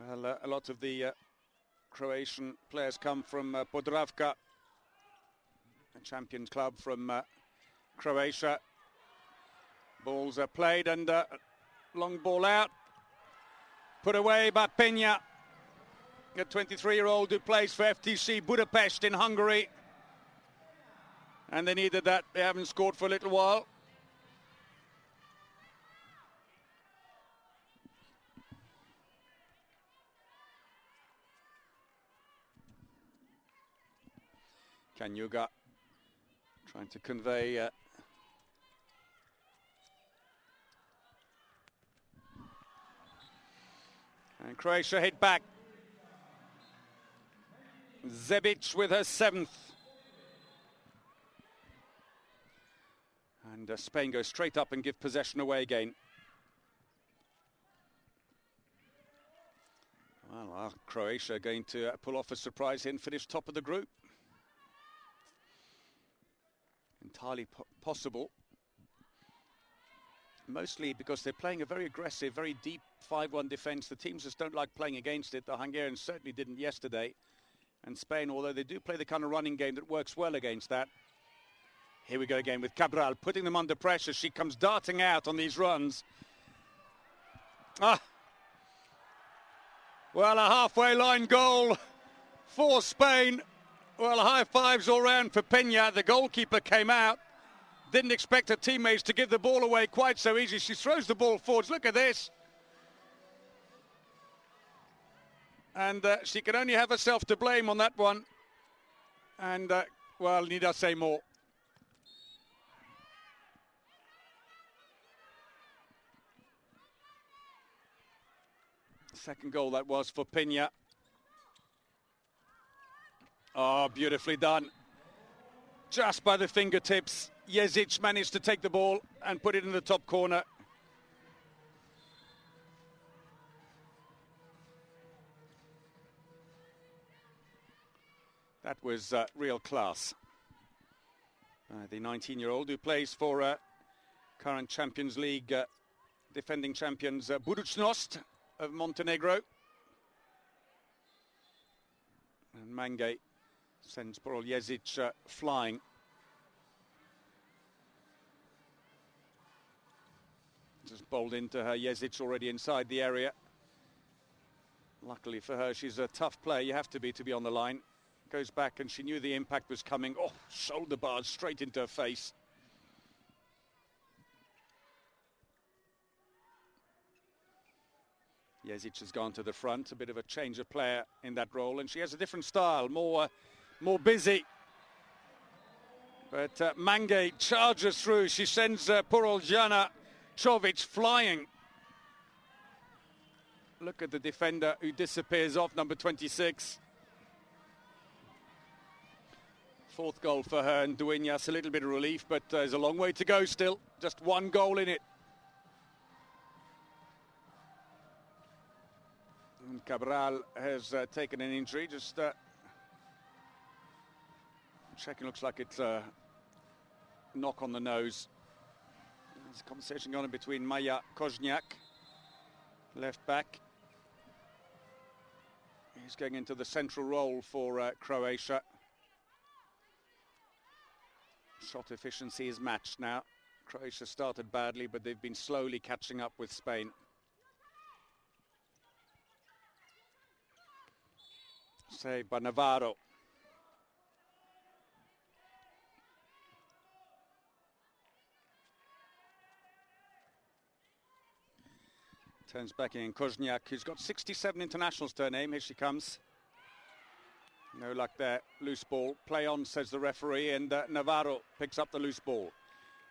Well, a lot of the Croatian players come from Podravka, a champions club from Croatia. Balls are played and long ball out. Put away by Peña, a 23-year-old who plays for FTC Budapest in Hungary. And they needed that. They haven't scored for a little while. Kanyuga trying to convey and Croatia hit back. Zebic with her 7th. And Spain goes straight up and give possession away again. Well, Croatia are going to pull off a surprise and finish top of the group. Entirely possible. Mostly because they're playing a very aggressive, very deep 5-1 defence. The teams just don't like playing against it. The Hungarians certainly didn't yesterday. And Spain, although they do play the kind of running game that works well against that. Here we go again with Cabral, putting them under pressure. She comes darting out on these runs. Well, a halfway line goal for Spain. Well, high fives all round for Peña. The goalkeeper came out. Didn't expect her teammates to give the ball away quite so easy. She throws the ball forwards. Look at this. And she can only have herself to blame on that one. And, well, need I say more? Second goal that was for Peña. Oh, beautifully done. Just by the fingertips, Jezic managed to take the ball and put it in the top corner. That was real class. The 19-year-old who plays for current Champions League defending champions Budućnost of Montenegro. And Mange sends poor old Jezic flying. Just bowled into her. Jezic already inside the area. Luckily for her, she's a tough player. You have to be on the line. Goes back and she knew the impact was coming. Oh, shoulder bars straight into her face. Jezic has gone to the front, a bit of a change of player in that role, and she has a different style, more busy. But Mange charges through. She sends poor old Jana Čović flying. Look at the defender who disappears off, number 26. Fourth goal for her, and Dueñas, a little bit of relief, but there's a long way to go still. Just one goal in it. And Cabral has taken an injury, just checking, looks like it's a knock on the nose. There's a conversation going on between Maja Kožnjak, left back. He's going into the central role for Croatia. Shot efficiency is matched now. Croatia started badly, but they've been slowly catching up with Spain. Saved by Navarro. Turns back in Kožnjak, who's got 67 internationals to her name. Here she comes. No luck there. Loose ball. Play on, says the referee, and Navarro picks up the loose ball.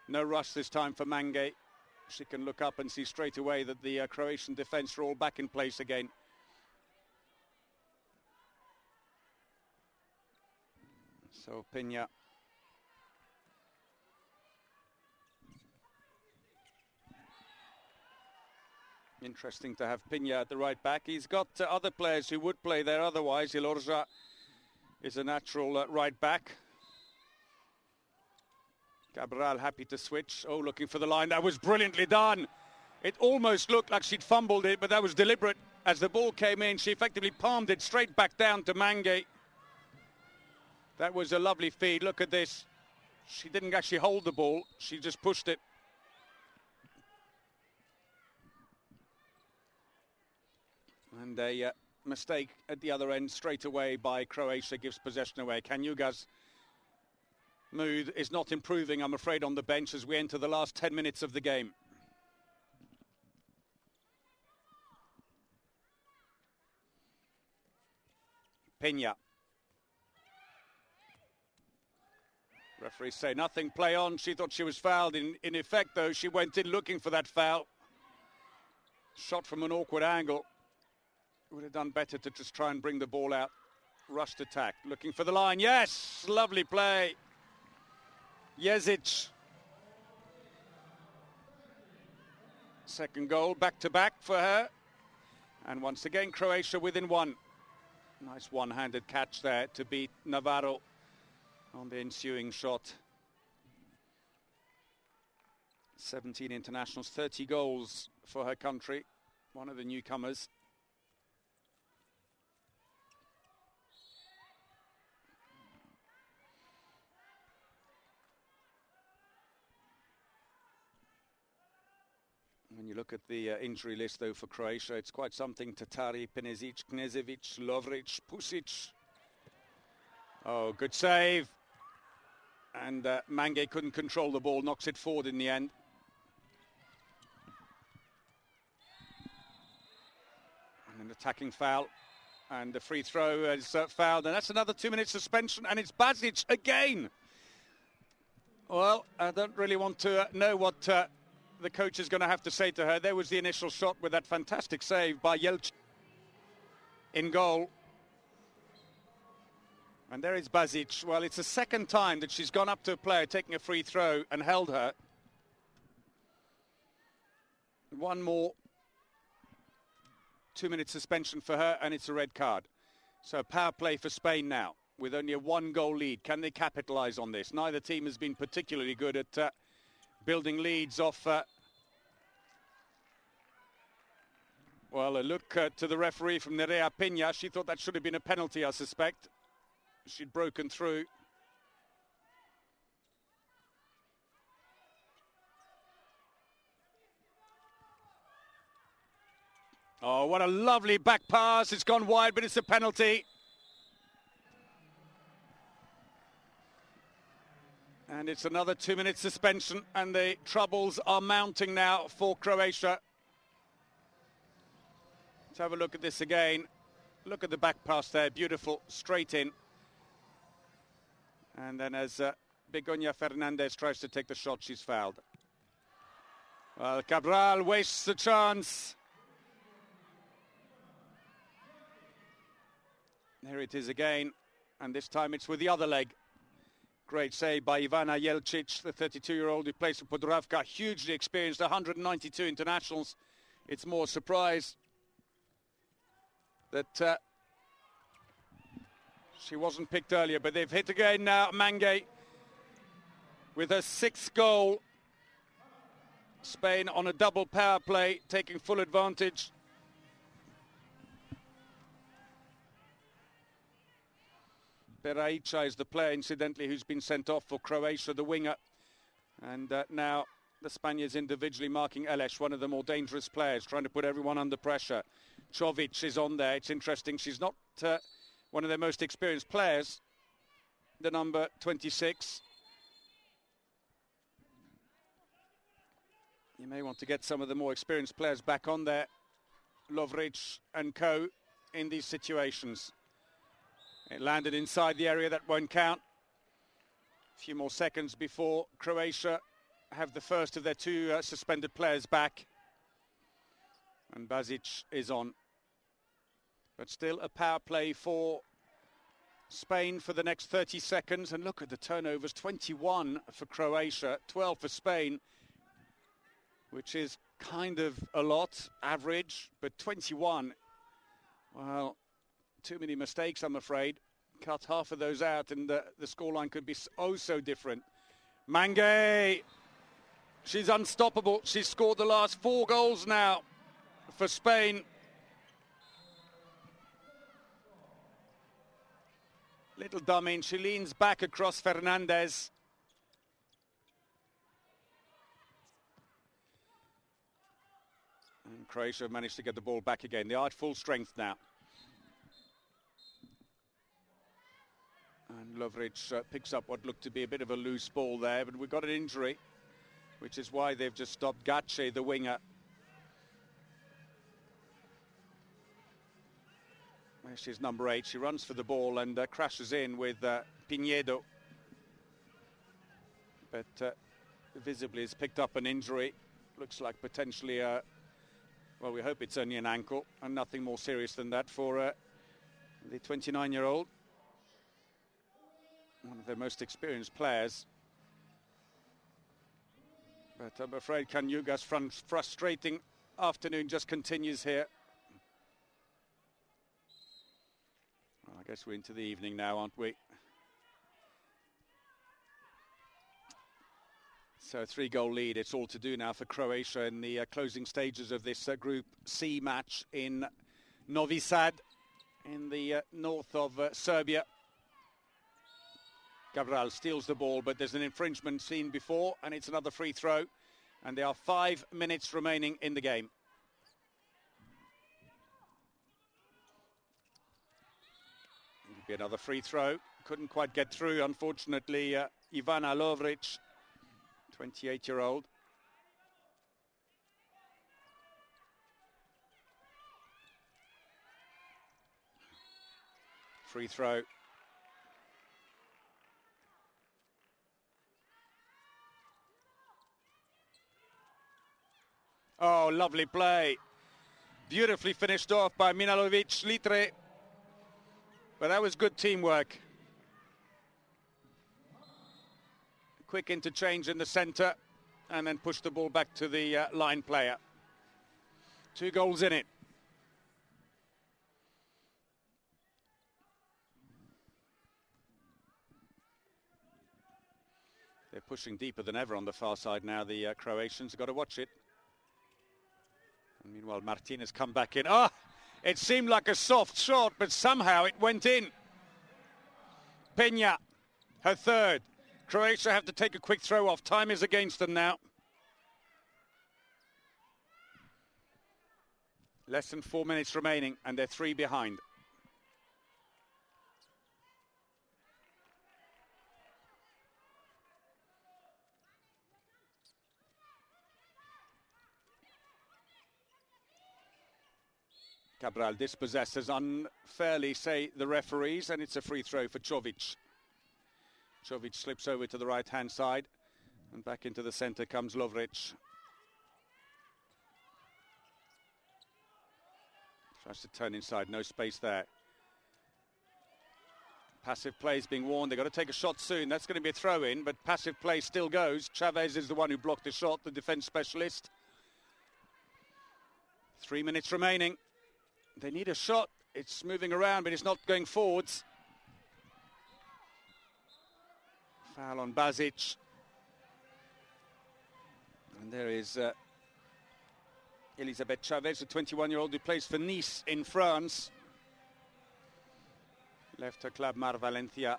No rush this time for Mange. She can look up and see straight away that the Croatian defence are all back in place again. So Pina. Interesting to have Pina at the right back. He's got other players who would play there otherwise. Ilorza is a natural right back. Cabral happy to switch. Oh, looking for the line. That was brilliantly done. It almost looked like she'd fumbled it, but that was deliberate. As the ball came in, she effectively palmed it straight back down to Mange. That was a lovely feed. Look at this. She didn't actually hold the ball. She just pushed it. And a mistake at the other end straight away by Croatia gives possession away. Kanjuga's mood is not improving, I'm afraid, on the bench as we enter the last 10 minutes of the game. Pina. Referees say nothing, play on. She thought she was fouled. In effect, though, she went in looking for that foul. Shot from an awkward angle. Would have done better to just try and bring the ball out. Rushed attack, looking for the line. Yes, lovely play. Jezic. Second goal, back-to-back for her. And once again, Croatia within one. Nice one-handed catch there to beat Navarro on the ensuing shot. 17 internationals, 30 goals for her country. One of the newcomers. When you look at the injury list, though, for Croatia, it's quite something. Tatari, Penezic, Knežević, Lovric, Pusic. Oh, good save. And Mange couldn't control the ball, knocks it forward in the end. And an attacking foul. And the free throw is fouled. And that's another 2-minute suspension. And it's Basic again. Well, I don't really want to know what the coach is going to have to say to her. There was the initial shot with that fantastic save by Jelčić in goal. And there is Basic. Well, it's the second time that she's gone up to a player taking a free throw and held her. One more 2-minute suspension for her, and it's a red card. So power play for Spain now, with only a 1-goal lead. Can they capitalize on this? Neither team has been particularly good at building leads off. Well, a look to the referee from Nerea Pina. She thought that should have been a penalty, I suspect. She'd broken through. Oh, what a lovely back pass. It's gone wide, but it's a penalty. And it's another 2-minute suspension, and the troubles are mounting now for Croatia. Let's have a look at this again. Look at the back pass there, beautiful, straight in. And then as Begoña Fernandez tries to take the shot, she's fouled. Well, Cabral wastes the chance. There it is again, and this time it's with the other leg. Great save by Ivana Jelčić, the 32-year-old who plays for Podravka, hugely experienced, 192 internationals. It's more a surprise that she wasn't picked earlier, but they've hit again now. Mange with her 6th goal. Spain on a double power play, taking full advantage. Peraicha is the player, incidentally, who's been sent off for Croatia, the winger. And now the Spaniards individually marking Eleš, one of the more dangerous players, trying to put everyone under pressure. Čović is on there. It's interesting. She's not one of their most experienced players, the number 26. You may want to get some of the more experienced players back on there. Lovric and co in these situations. It landed inside the area, that won't count. A few more seconds before Croatia have the first of their 2 suspended players back. And Basic is on. But still a power play for Spain for the next 30 seconds. And look at the turnovers, 21 for Croatia, 12 for Spain, which is kind of a lot, average, but 21. Well, too many mistakes, I'm afraid. Cut half of those out and the scoreline could be oh so different. Mange, she's unstoppable. She's scored the last 4 goals now for Spain. Little dummy, she leans back across Fernandez. And Croatia have managed to get the ball back again. They are at full strength now. And Lovric picks up what looked to be a bit of a loose ball there, but we've got an injury, which is why they've just stopped Gace, the winger. She's number 8. She runs for the ball and crashes in with Pinedo. But visibly has picked up an injury. Looks like potentially, well, we hope it's only an ankle and nothing more serious than that for the 29-year-old. One of their most experienced players. But I'm afraid Kanyuga's frustrating afternoon just continues here. Well, I guess we're into the evening now, aren't we? So a 3-goal lead. It's all to do now for Croatia in the closing stages of this Group C match in Novi Sad in the north of Serbia. Cabral steals the ball, but there's an infringement seen before, and it's another free throw. And there are 5 minutes remaining in the game. It'll be another free throw. Couldn't quite get through, unfortunately. Ivana Lovric, 28-year-old. Free throw. Oh, lovely play. Beautifully finished off by Minalovic Litre. But that was good teamwork. Quick interchange in the centre and then push the ball back to the line player. 2 goals in it. They're pushing deeper than ever on the far side now, the Croatians. Got to watch it. And meanwhile, Martinez come back in. Ah, it seemed like a soft shot, but somehow it went in. Peña, her third. Croatia have to take a quick throw off. Time is against them now. Less than 4 minutes remaining, and they're 3 behind. Cabral dispossesses unfairly, say the referees, and it's a free throw for Čović. Čović slips over to the right-hand side, and back into the centre comes Lovric. Tries to turn inside, no space there. Passive play is being warned. They've got to take a shot soon. That's going to be a throw-in, but passive play still goes. Chavez is the one who blocked the shot, the defence specialist. 3 minutes remaining. They need a shot. It's moving around, but it's not going forwards. Foul on Bazic. And there is Elisabeth Chavez, a 21-year-old who plays for Nice in France. Left her club Mar Valencia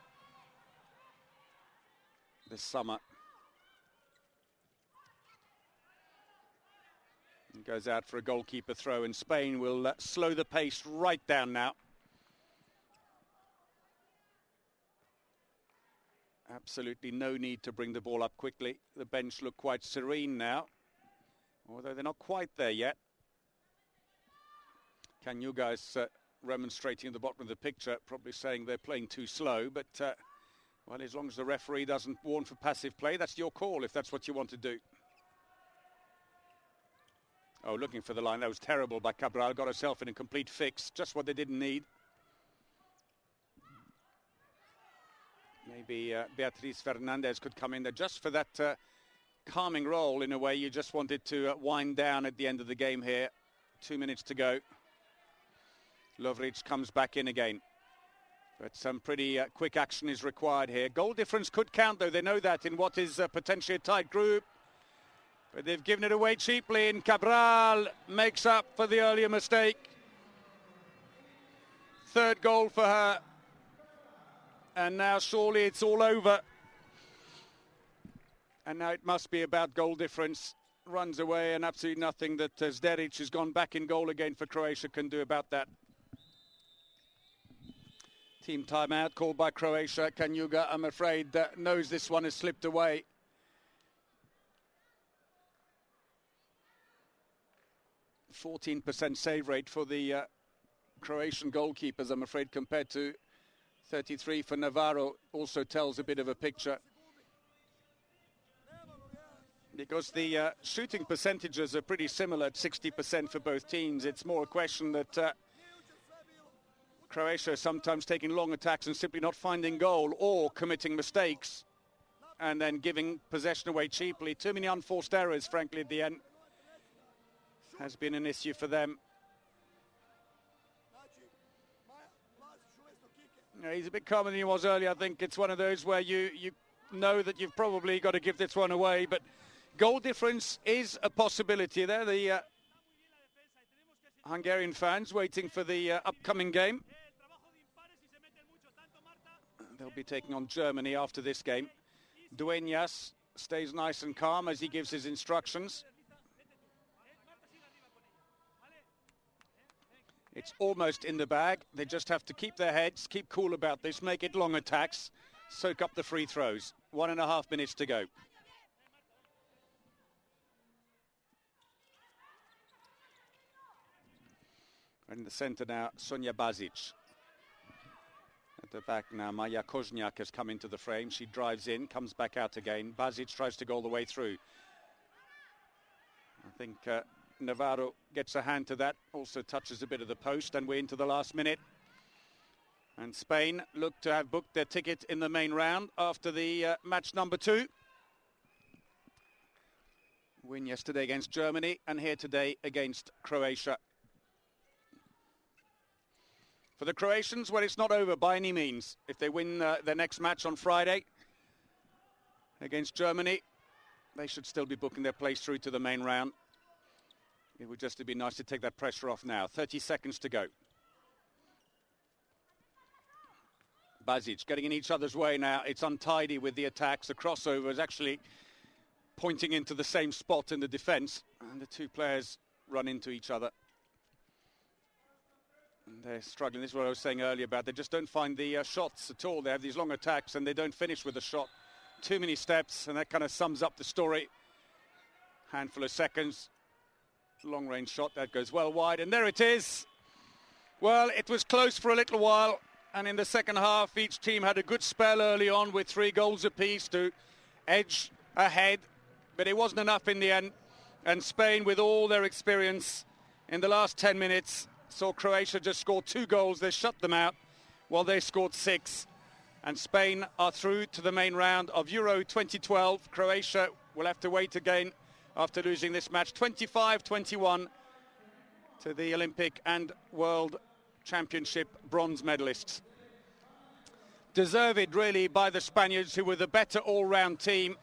this summer. And goes out for a goalkeeper throw, and Spain will slow the pace right down now. Absolutely no need to bring the ball up quickly. The bench look quite serene now, although they're not quite there yet. Kanyuga is remonstrating at the bottom of the picture, probably saying they're playing too slow, but well, as long as the referee doesn't warn for passive play, that's your call if that's what you want to do. Oh, looking for the line. That was terrible by Cabral. Got herself in a complete fix. Just what they didn't need. Maybe Beatriz Fernandez could come in there just for that calming role. In a way, you just wanted to wind down at the end of the game here. 2 minutes to go. Lovric comes back in again. But some pretty quick action is required here. Goal difference could count, though. They know that in what is potentially a tight group. But they've given it away cheaply, and Cabral makes up for the earlier mistake. Third goal for her. And now surely it's all over. And now it must be about goal difference. Runs away, and absolutely nothing that Zderic has gone back in goal again for Croatia can do about that. Team timeout called by Croatia. Kanjuga, I'm afraid, knows this one has slipped away. %14 save rate for the Croatian goalkeepers, I'm afraid, compared to 33 for Navarro, also tells a bit of a picture. Because the shooting percentages are pretty similar at 60% for both teams. It's more a question that Croatia is sometimes taking long attacks and simply not finding goal, or committing mistakes and then giving possession away cheaply. Too many unforced errors, frankly, at the end has been an issue for them. Yeah, he's a bit calmer than he was earlier. I think it's one of those where you know that you've probably got to give this one away, but goal difference is a possibility there. The Hungarian fans waiting for the upcoming game. They'll be taking on Germany after this game. Dueñas stays nice and calm as he gives his instructions. It's almost in the bag. They just have to keep their heads, keep cool about this, make it long attacks, soak up the free throws. 1.5 minutes to go. And in the centre now, Sonja Bazic. At the back now, Maja Koźniak has come into the frame. She drives in, comes back out again. Bazic tries to go all the way through. I think Navarro gets a hand to that, also touches a bit of the post, and we're into the last minute. And Spain look to have booked their ticket in the main round after the match number 2. Win yesterday against Germany, and here today against Croatia. For the Croatians, well, it's not over by any means. If they win their next match on Friday against Germany, they should still be booking their place through to the main round. It would just be nice to take that pressure off now. 30 seconds to go. Bazic getting in each other's way now. It's untidy with the attacks. The crossover is actually pointing into the same spot in the defence. And the two players run into each other. And they're struggling. This is what I was saying earlier about they just don't find the shots at all. They have these long attacks and they don't finish with a shot. Too many steps, and that kind of sums up the story. Handful of seconds. Long-range shot that goes well wide, and there it is. Well, it was close for a little while, and in the second half each team had a good spell early on with 3 goals apiece to edge ahead, but it wasn't enough in the end. And Spain, with all their experience in the last 10 minutes, saw Croatia just score 2 goals. They shut them out while they scored 6, and Spain are through to the main round of Euro 2012. Croatia will have to wait again after losing this match 25-21 to the Olympic and World Championship bronze medalists. Deserved really by the Spaniards, who were the better all-round team,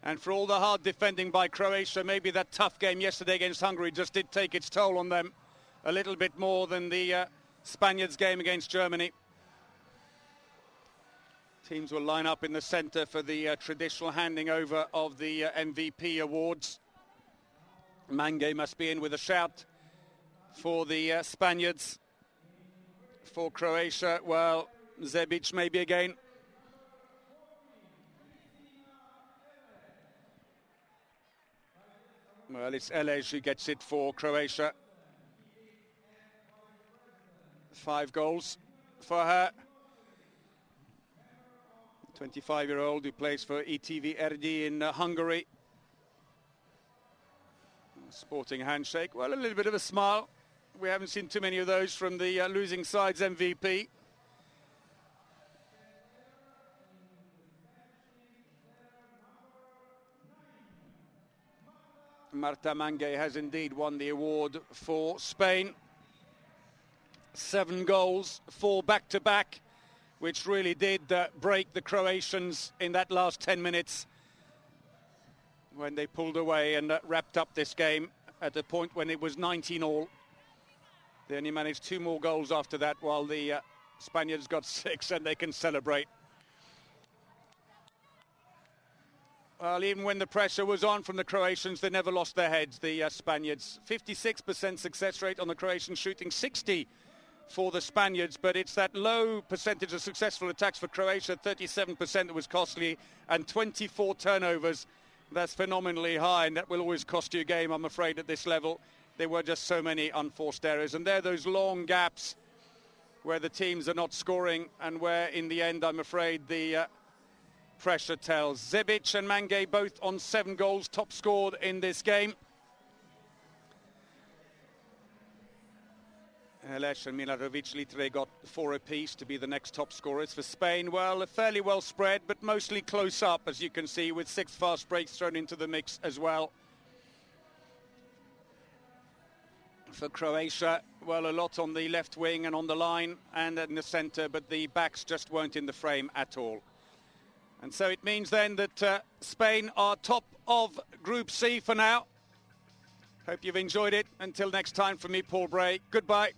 and for all the hard defending by Croatia, maybe that tough game yesterday against Hungary just did take its toll on them a little bit more than the Spaniards' game against Germany. Teams will line up in the centre for the traditional handing over of the MVP awards. Mange must be in with a shout for the Spaniards. For Croatia, well, Zebic maybe again. Well, it's Elej who gets it for Croatia. 5 goals for her. 25-year-old who plays for ETV Erdi in Hungary. Sporting handshake. Well, a little bit of a smile. We haven't seen too many of those from the losing side's MVP. Marta Mangay has indeed won the award for Spain. 7 goals, 4 back-to-back, which really did break the Croatians in that last 10 minutes when they pulled away and wrapped up this game at a point when it was 19-all. They only managed 2 more goals after that, while the Spaniards got 6, and they can celebrate. Well, even when the pressure was on from the Croatians, they never lost their heads, the Spaniards. 56% success rate on the Croatian shooting, 60 for the Spaniards, but it's that low percentage of successful attacks for Croatia, 37% that was costly, and 24 turnovers. That's phenomenally high, and that will always cost you a game, I'm afraid, at this level. There were just so many unforced errors, and there are those long gaps where the teams are not scoring, and where, in the end, I'm afraid, the pressure tells. Zebic and Mangay both on 7 goals, top scored in this game. Helesh and Milarovic Litre got 4 apiece to be the next top scorers for Spain. Well, fairly well spread, but mostly close up, as you can see, with 6 fast breaks thrown into the mix as well. For Croatia, well, a lot on the left wing and on the line and in the centre, but the backs just weren't in the frame at all. And so it means then that Spain are top of Group C for now. Hope you've enjoyed it. Until next time, from me, Paul Bray, goodbye.